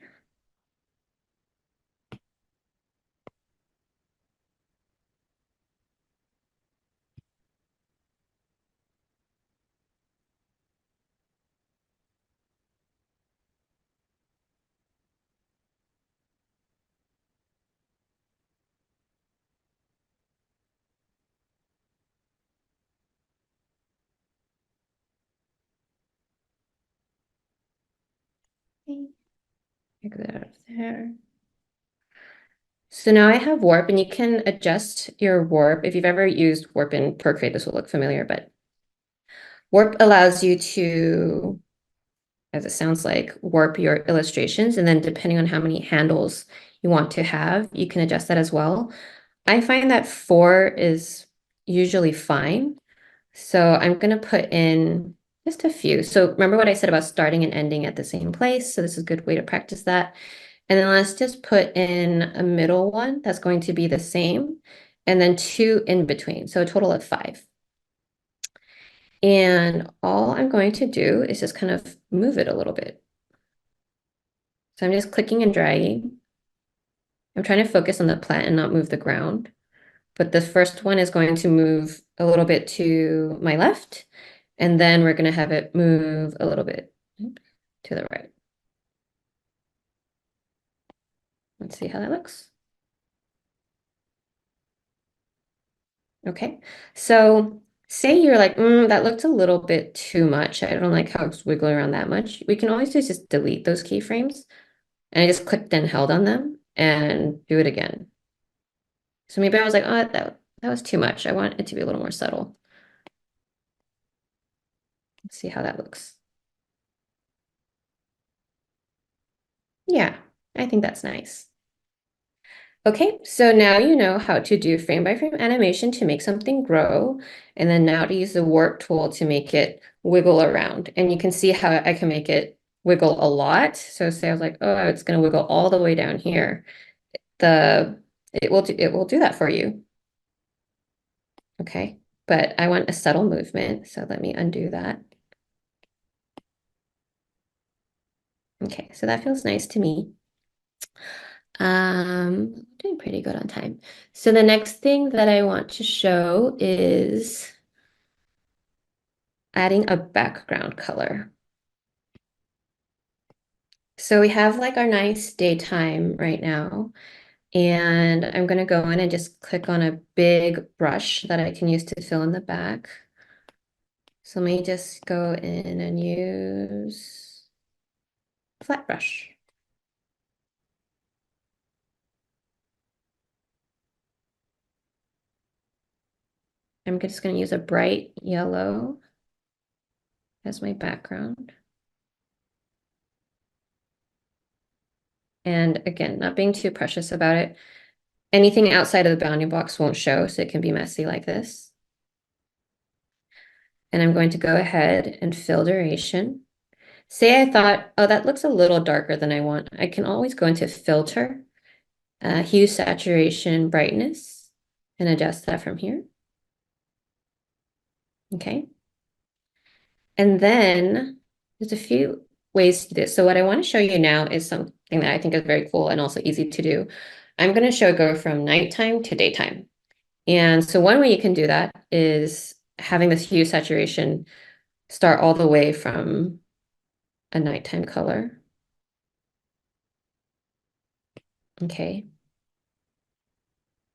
Okay, take that out of there. So now I have warp, and you can adjust your warp. If you've ever used warp in Procreate, this will look familiar, but warp allows you to, as it sounds like, warp your illustrations. And then depending on how many handles you want to have, you can adjust that as well. I find that 4 is usually fine. So I'm going to put in just a few. So remember what I said about starting and ending at the same place. So this is a good way to practice that. And then let's just put in a middle one that's going to be the same, and then 2 in between. So a total of 5. And all I'm going to do is just kind of move it a little bit. So I'm just clicking and dragging. I'm trying to focus on the plant and not move the ground. But the first one is going to move a little bit to my left, and then we're going to have it move a little bit to the right. Let's see how that looks. Okay, so say you're like, that looked a little bit too much. I don't like how it's wiggling around that much. We can always just delete those keyframes. And I just clicked and held on them and do it again. So maybe I was like, oh, that was too much. I want it to be a little more subtle. Let's see how that looks. Yeah, I think that's nice. Okay, so now you know how to do frame by frame animation to make something grow, and then now to use the warp tool to make it wiggle around. And you can see how I can make it wiggle a lot. So say I was like, oh, it's going to wiggle all the way down here. It will do that for you. Okay, but I want a subtle movement, so let me undo that. Okay, so that feels nice to me. Doing pretty good on time. So the next thing that I want to show is adding a background color. So we have like our nice daytime right now, and I'm going to go in and just click on a big brush that I can use to fill in the back. So let me just go in and use flat brush. I'm just going to use a bright yellow as my background. And again, not being too precious about it. Anything outside of the bounding box won't show, so it can be messy like this. And I'm going to go ahead and fill duration. Say I thought, oh, that looks a little darker than I want. I can always go into filter, hue, saturation, brightness, and adjust that from here. Okay. And then there's a few ways to do this. So what I want to show you now is something that I think is very cool and also easy to do. I'm going to go from nighttime to daytime. And so one way you can do that is having this hue saturation start all the way from a nighttime color. Okay.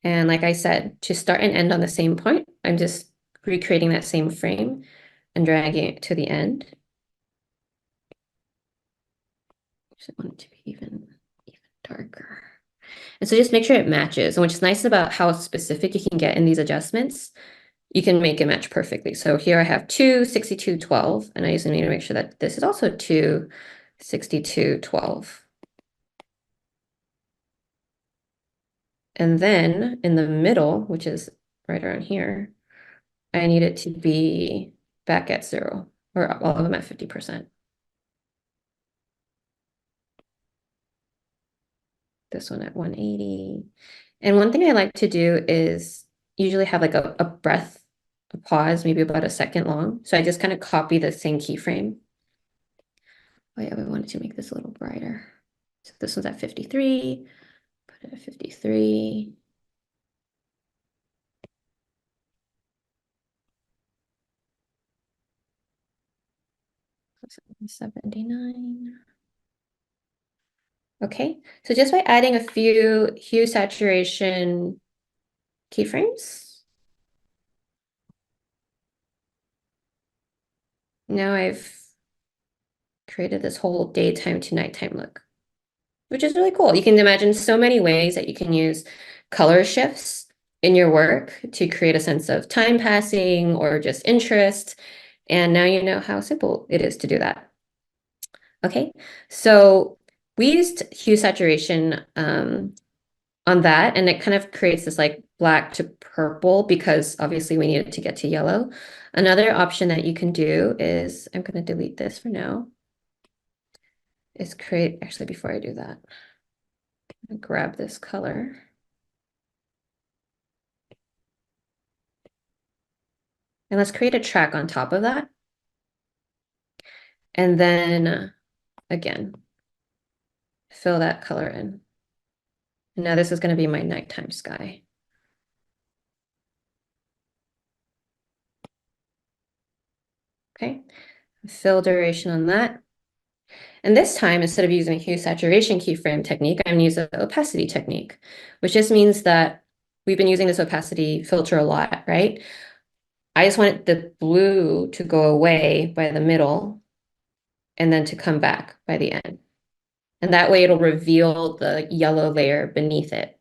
And like I said, to start and end on the same point, I'm just recreating that same frame and dragging it to the end. I just want it to be even darker. And so just make sure it matches. And what's nice about how specific you can get in these adjustments, you can make it match perfectly. So here I have 2, 62, 12, and I just need to make sure that this is also 2, 62, 12. And then in the middle, which is right around here, I need it to be back at 0, or all of them at 50%. This one at 180. And one thing I like to do is usually have like a breath a pause, maybe about a second long. So I just kind of copy the same keyframe. Oh yeah, we wanted to make this a little brighter. So this one's at 53, put it at 53. 79. Okay, so just by adding a few hue saturation keyframes, now I've created this whole daytime to nighttime look, which is really cool. You can imagine so many ways that you can use color shifts in your work to create a sense of time passing or just interest. And now you know how simple it is to do that. Okay, so we used hue saturation on that, and it kind of creates this like black to purple because obviously we need it to get to yellow. Another option that you can do is, I'm going to delete this for now, is create, actually before I do that, grab this color. And let's create a track on top of that. And then again, fill that color in. And now this is going to be my nighttime sky. Okay, fill duration on that. And this time, instead of using a hue saturation keyframe technique, I'm going to use the opacity technique, which just means that we've been using this opacity filter a lot, right? I just want the blue to go away by the middle and then to come back by the end. And that way it'll reveal the yellow layer beneath it.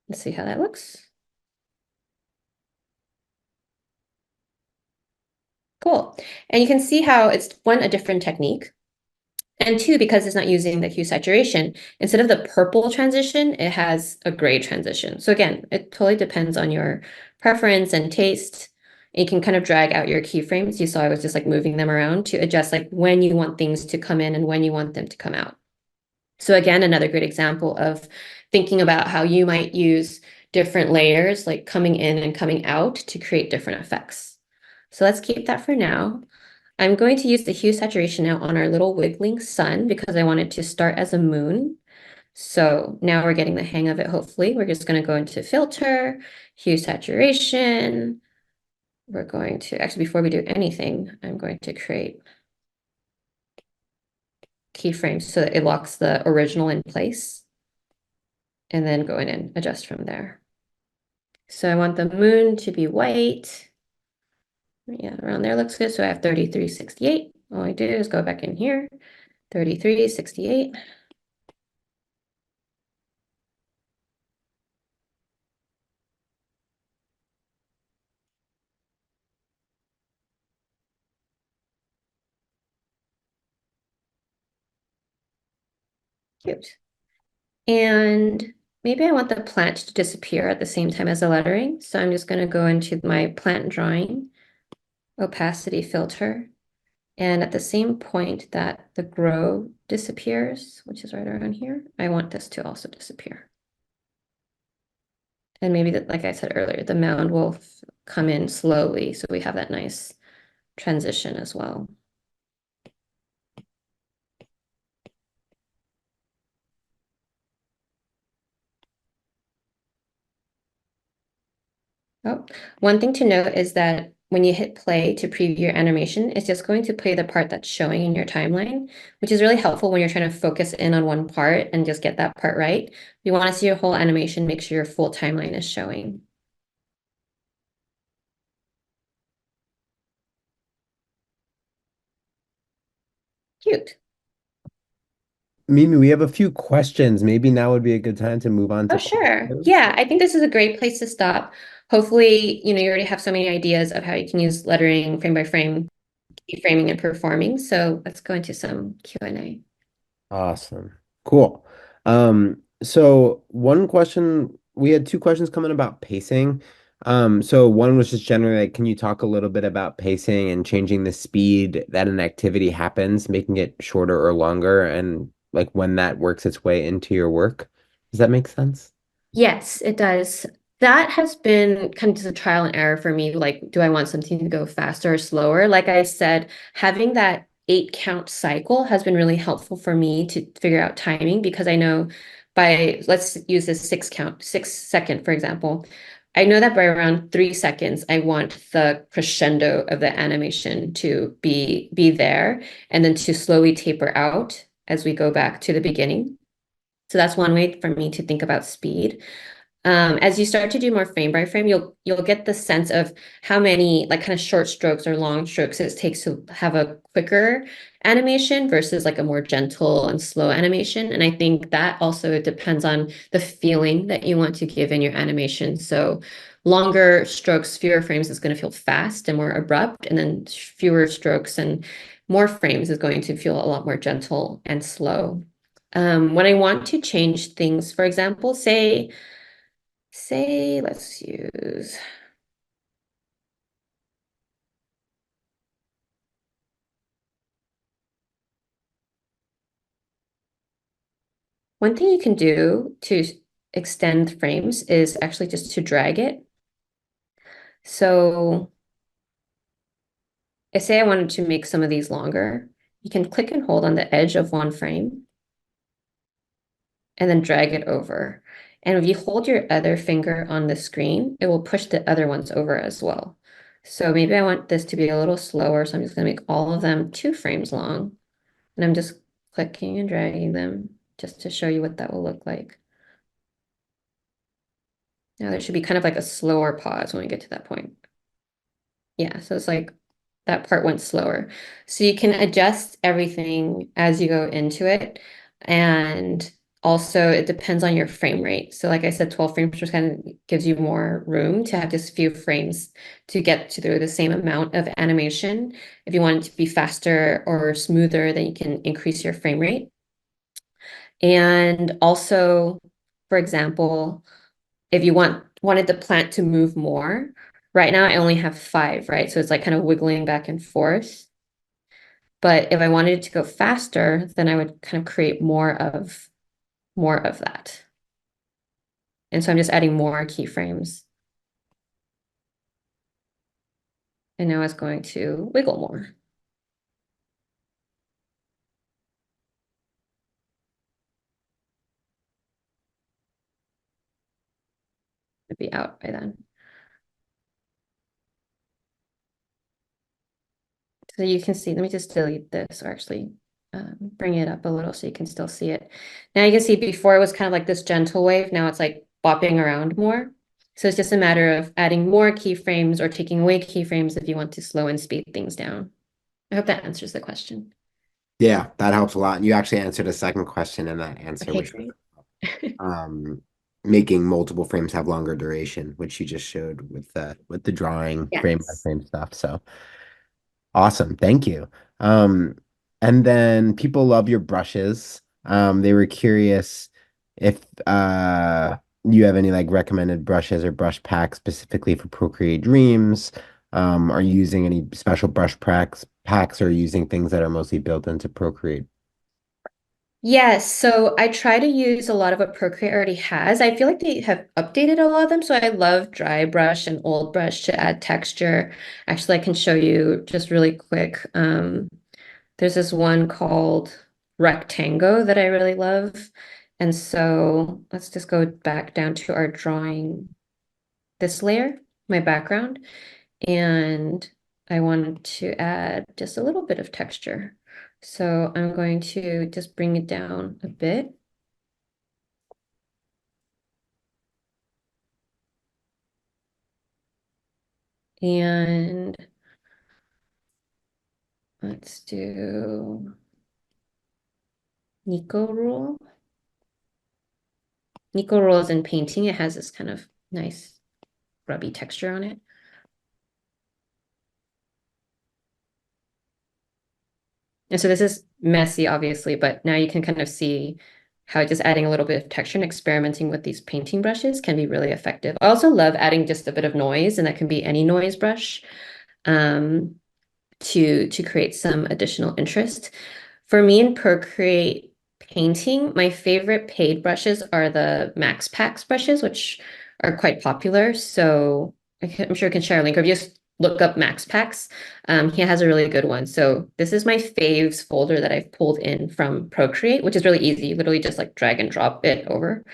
Let's see how that looks. Cool. And you can see how it's one, a different technique. And two, because it's not using the hue saturation, instead of the purple transition, it has a gray transition. So again, it totally depends on your preference and taste. And you can kind of drag out your keyframes. You saw I was just like moving them around to adjust like when you want things to come in and when you want them to come out. So again, another great example of thinking about how you might use different layers like coming in and coming out to create different effects. So let's keep that for now. I'm going to use the hue saturation now on our little wiggling sun because I wanted to start as a moon. So now we're getting the hang of it, hopefully. We're just going to go into filter, hue saturation. We're going to, actually, before we do anything, I'm going to create keyframes so that it locks the original in place and then go in and adjust from there. So I want the moon to be white. Yeah, around there looks good. So I have 3368. All I do is go back in here, 3368. Cute. And maybe I want the plant to disappear at the same time as the lettering. So I'm just going to go into my plant drawing, opacity filter. And at the same point that the grow disappears, which is right around here, I want this to also disappear. And maybe that, like I said earlier, the mound will come in slowly. So we have that nice transition as well. Oh, one thing to note is that when you hit play to preview your animation, it's just going to play the part that's showing in your timeline, which is really helpful when you're trying to focus in on one part and just get that part right. If you want to see your whole animation, make sure your full timeline is showing. Cute. Mimi, we have a few questions. Maybe now would be a good time to move on Oh, to part sure. two. Yeah, I think this is a great place to stop. Hopefully, you already have so many ideas of how you can use lettering frame by frame, framing and performing. So let's go into some Q&A. Awesome. Cool. So one question, we had two questions coming about pacing. So one was just generally like, can you talk a little bit about pacing and changing the speed that an activity happens, making it shorter or longer, and like when that works its way into your work? Does that make sense? Yes, it does. That has been kind of just a trial and error for me. Like, do I want something to go faster or slower? Like I said, having that 8 count cycle has been really helpful for me to figure out timing because I know by, let's use this 6 count, 6 second, for example. I know that by around 3 seconds, I want the crescendo of the animation to be there and then to slowly taper out as we go back to the beginning. So that's one way for me to think about speed. As you start to do more frame by frame, you'll get the sense of how many like kind of short strokes or long strokes it takes to have a quicker animation versus like a more gentle and slow animation. And I think that also depends on the feeling that you want to give in your animation. So longer strokes, fewer frames is going to feel fast and more abrupt, and then fewer strokes and more frames is going to feel a lot more gentle and slow. When I want to change things, for example, say, let's use one thing you can do to extend frames is actually just to drag it. So say I wanted to make some of these longer, you can click and hold on the edge of one frame and then drag it over. And if you hold your other finger on the screen, it will push the other ones over as well. So maybe I want this to be a little slower, so I'm just going to make all of them 2 frames long. And I'm just clicking and dragging them just to show you what that will look like. Now there should be kind of like a slower pause when we get to that point. Yeah, so it's like that part went slower. So you can adjust everything as you go into it. And also it depends on your frame rate. So like I said, 12 frames per second gives you more room to have just few frames to get to the same amount of animation. If you want it to be faster or smoother, then you can increase your frame rate. And also, for example, if you wanted the plant to move more, right now I only have 5, right? So it's like kind of wiggling back and forth. But if I wanted it to go faster, then I would kind of create more of that. And so I'm just adding more keyframes. And now it's going to wiggle more. It'd be out by then. So you can see, let me just delete this or actually bring it up a little so you can still see it. Now you can see before it was kind of like this gentle wave. Now it's like bopping around more. So it's just a matter of adding more keyframes or taking away keyframes if you want to slow and speed things down. I hope that answers the question. Yeah, that helps a lot. And you actually answered a second question in that answer, Okay, which great. um making multiple frames have longer duration, which you just showed with the drawing frame by Yes. frame stuff. So awesome. Thank you. Um, and then people love your brushes. They were curious if you have any like recommended brushes or brush packs specifically for Procreate Dreams. Are you using any special brush packs or using things that are mostly built into Procreate? Yes, so I try to use a lot of what Procreate already has. I feel like they have updated a lot of them. So I love dry brush and old brush to add texture. Actually, I can show you just really quick. There's this one called Rectango that I really love. And so let's just go back down to our drawing this layer, my background. And I wanted to add just a little bit of texture. So I'm going to just bring it down a bit. And let's do Nico rule. Nico rule is in painting. It has this kind of nice rubby texture on it. And so this is messy, obviously, but now you can kind of see how just adding a little bit of texture and experimenting with these painting brushes can be really effective. I also love adding just a bit of noise, and that can be any noise brush, um, to create some additional interest. For me in Procreate painting, my favorite paid brushes are the Max Packs brushes, which are quite popular. So I'm sure I can share a link, or just look up Max Packs. He has a really good one. So this is my faves folder that I've pulled in from Procreate, which is really easy. You literally just like drag and drop it over.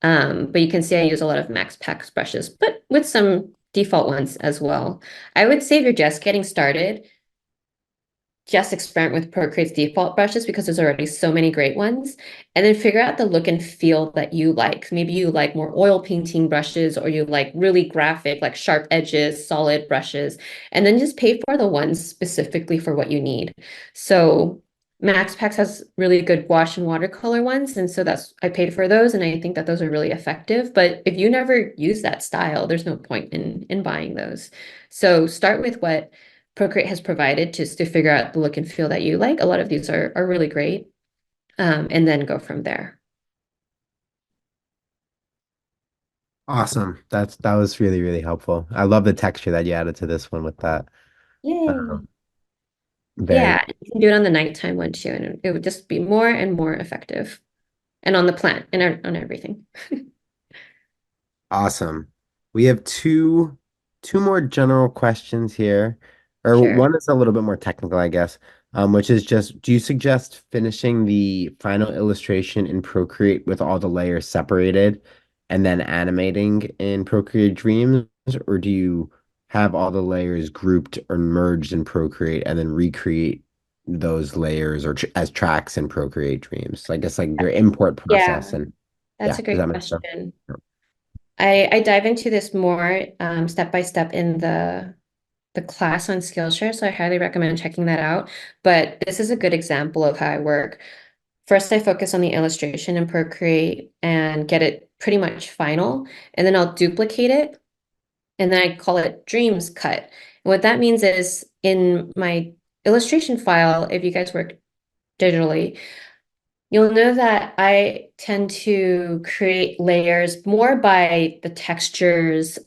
But you can see I use a lot of Max Packs brushes, but with some default ones as well. I would say if you're just getting started, just experiment with Procreate's default brushes because there's already so many great ones. And then figure out the look and feel that you like. Maybe you like more oil painting brushes, or you like really graphic, like sharp edges, solid brushes. And then just pay for the ones specifically for what you need. So Max Packs has really good wash and watercolor ones. And so I paid for those, and I think that those are really effective. But if you never use that style, there's no point in buying those. So start with what Procreate has provided just to figure out the look and feel that you like. A lot of these are really great. And then go from there. Awesome. That was really, really helpful. I love the texture that you added to this one with that. Yay. Um, very Yeah, you can do it on the nighttime one too, and it would just be more and more effective. And on the plant and on everything. awesome. We have two more general questions here. Or Sure. one is a little bit more technical, I guess. Which is just, do you suggest finishing the final illustration in Procreate with all the layers separated and then animating in Procreate Dreams, or do you have all the layers grouped or merged in Procreate and then recreate those layers or tr as tracks in Procreate Dreams? I guess like your import process Yeah, and that's yeah, a does great that make sense? question. I dive into this more step by step in the class on Skillshare, so I highly recommend checking that out. But this is a good example of how I work. First, I focus on the illustration in Procreate and get it pretty much final, and then I'll duplicate it, and then I call it Dreams Cut. And what that means is in my illustration file, if you guys work digitally, you'll know that I tend to create layers more by the textures,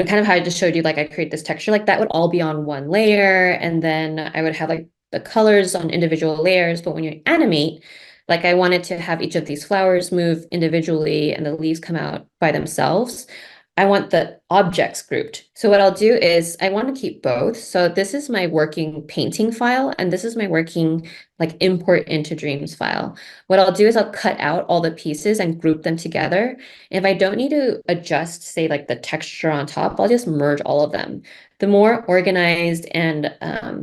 kind of how I just showed you, like I create this texture, like that would all be on one layer. And then I would have like the colors on individual layers. But when you animate, like I wanted to have each of these flowers move individually and the leaves come out by themselves. I want the objects grouped. So what I'll do is I want to keep both. So this is my working painting file, and this is my working like import into Dreams file. What I'll do is I'll cut out all the pieces and group them together. If I don't need to adjust, say, like the texture on top, I'll just merge all of them. The more organized and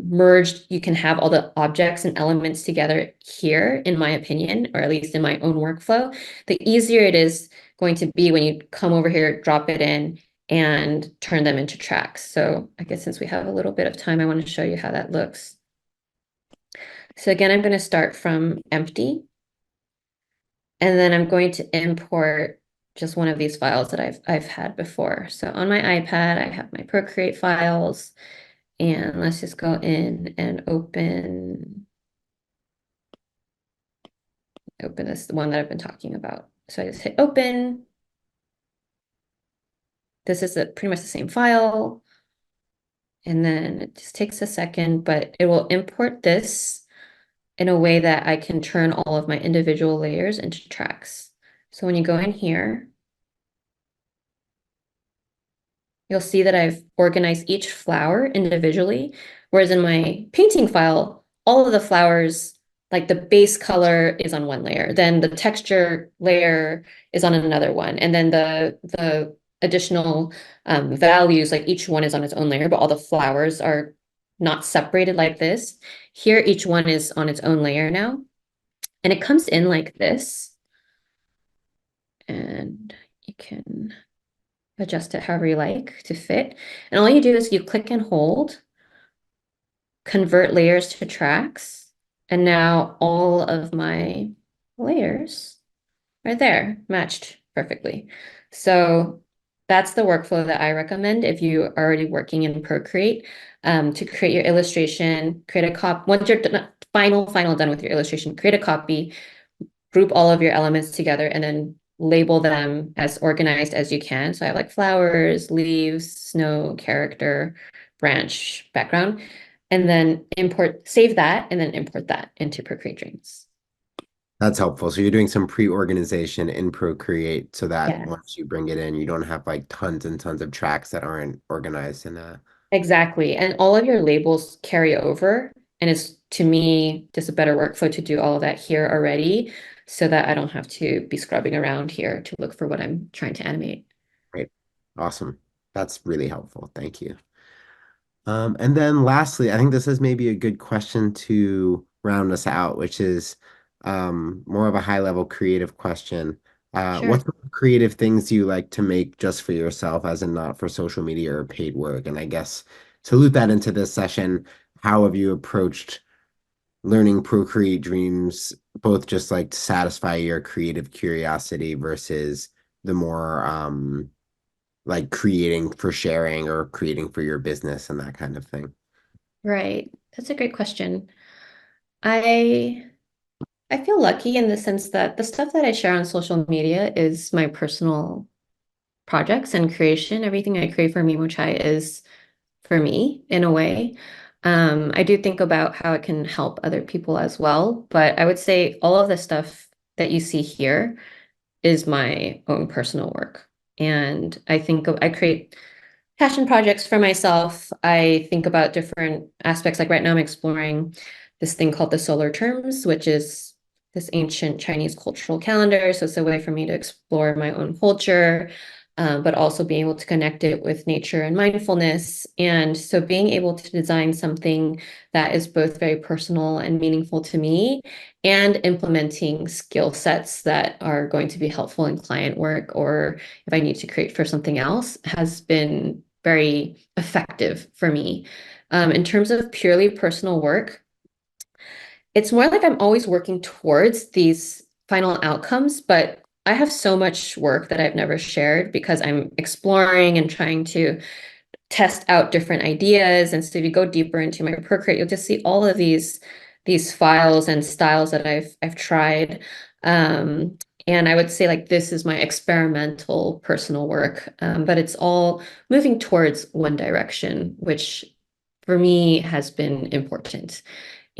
merged you can have all the objects and elements together here, in my opinion, or at least in my own workflow, the easier it is going to be when you come over here, drop it in, and turn them into tracks. So I guess since we have a little bit of time, I want to show you how that looks. So again, I'm going to start from empty. And then I'm going to import just one of these files that I've had before. So on my iPad, I have my Procreate files, and let's just go in and open this, the one that I've been talking about. So I just hit open. This is pretty much the same file. And then it just takes a second, but it will import this in a way that I can turn all of my individual layers into tracks. So when you go in here, you'll see that I've organized each flower individually, whereas in my painting file, all of the flowers, like the base color is on one layer, then the texture layer is on another one, and then the additional values, like each one is on its own layer, but all the flowers are not separated like this. Here, each one is on its own layer now, and it comes in like this, and you can adjust it however you like to fit. And all you do is you click and hold, convert layers to tracks, and now all of my layers are there, matched perfectly. So that's the workflow that I recommend if you are already working in Procreate, to create your illustration, create a copy. Once you're final done with your illustration, create a copy, group all of your elements together, and then label them as organized as you can. So I have like flowers, leaves, snow, character, branch, background, and then save that, and then import that into Procreate Dreams. That's helpful. So you're doing some pre-organization in Procreate so that Yeah. once you bring it in, you don't have like tons and tons of tracks that aren't organized in a Exactly. And all of your labels carry over. And it's to me just a better workflow to do all of that here already so that I don't have to be scrubbing around here to look for what I'm trying to animate. right. Awesome. That's really helpful. Thank you. And then lastly, I think this is maybe a good question to round us out, which is more of a high level creative question. Sure. What sort of creative things do you like to make just for yourself, as in not for social media or paid work? And I guess to loop that into this session, how have you approached learning Procreate Dreams, both just like to satisfy your creative curiosity versus the more like creating for sharing or creating for your business and that kind of thing? Right. That's a great question. I I feel lucky in the sense that the stuff that I share on social media is my personal projects and creation. Everything I create for Mimo Chai is for me in a way. I do think about how it can help other people as well, but I would say all of the stuff that you see here is my own personal work. And I create passion projects for myself. I think about different aspects. Like right now, I'm exploring this thing called the solar terms, which is this ancient Chinese cultural calendar. So it's a way for me to explore my own culture, but also being able to connect it with nature and mindfulness. And so being able to design something that is both very personal and meaningful to me and implementing skill sets that are going to be helpful in client work or if I need to create for something else has been very effective for me. In terms of purely personal work, it's more like I'm always working towards these final outcomes, but I have so much work that I've never shared because I'm exploring and trying to test out different ideas. And so if you go deeper into my Procreate, you'll just see all of these files and styles that I've tried. Um, and I would say like this is my experimental personal work, but it's all moving towards one direction, which for me has been important.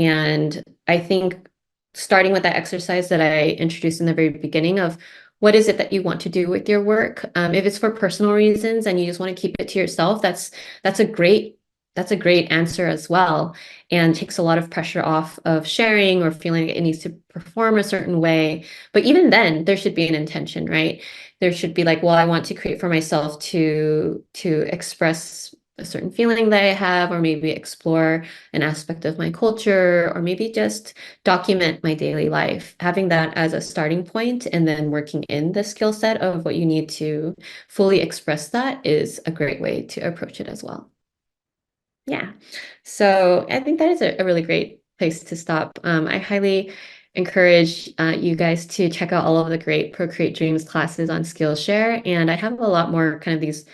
And I think starting with that exercise that I introduced in the very beginning of what is it that you want to do with your work? If it's for personal reasons and you just want to keep it to yourself, that's a great answer as well, and takes a lot of pressure off of sharing or feeling like it needs to perform a certain way. But even then, there should be an intention, right? There should be like, well, I want to create for myself to express a certain feeling that I have, or maybe explore an aspect of my culture, or maybe just document my daily life. Having that as a starting point and then working in the skill set of what you need to fully express that is a great way to approach it as well. Yeah. So I think that is a really great place to stop. I highly encourage you guys to check out all of the great Procreate Dreams classes on Skillshare. And I have a lot more kind of these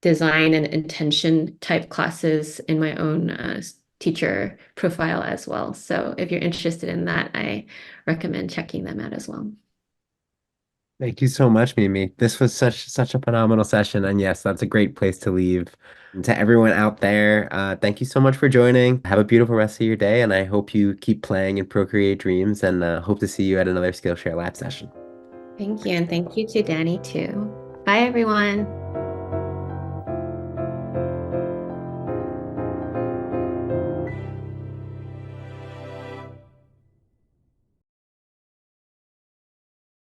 design and intention type classes in my own teacher profile as well. So if you're interested in that, I recommend checking them out as well. Thank you so much, Mimi. This was such a phenomenal session, and yes, that's a great place to leave. And to everyone out there, thank you so much for joining. Have a beautiful rest of your day, and I hope you keep playing and Procreate Dreams, and hope to see you at another Skillshare Lab session. Thank you. And thank you to Danny too. Bye, everyone.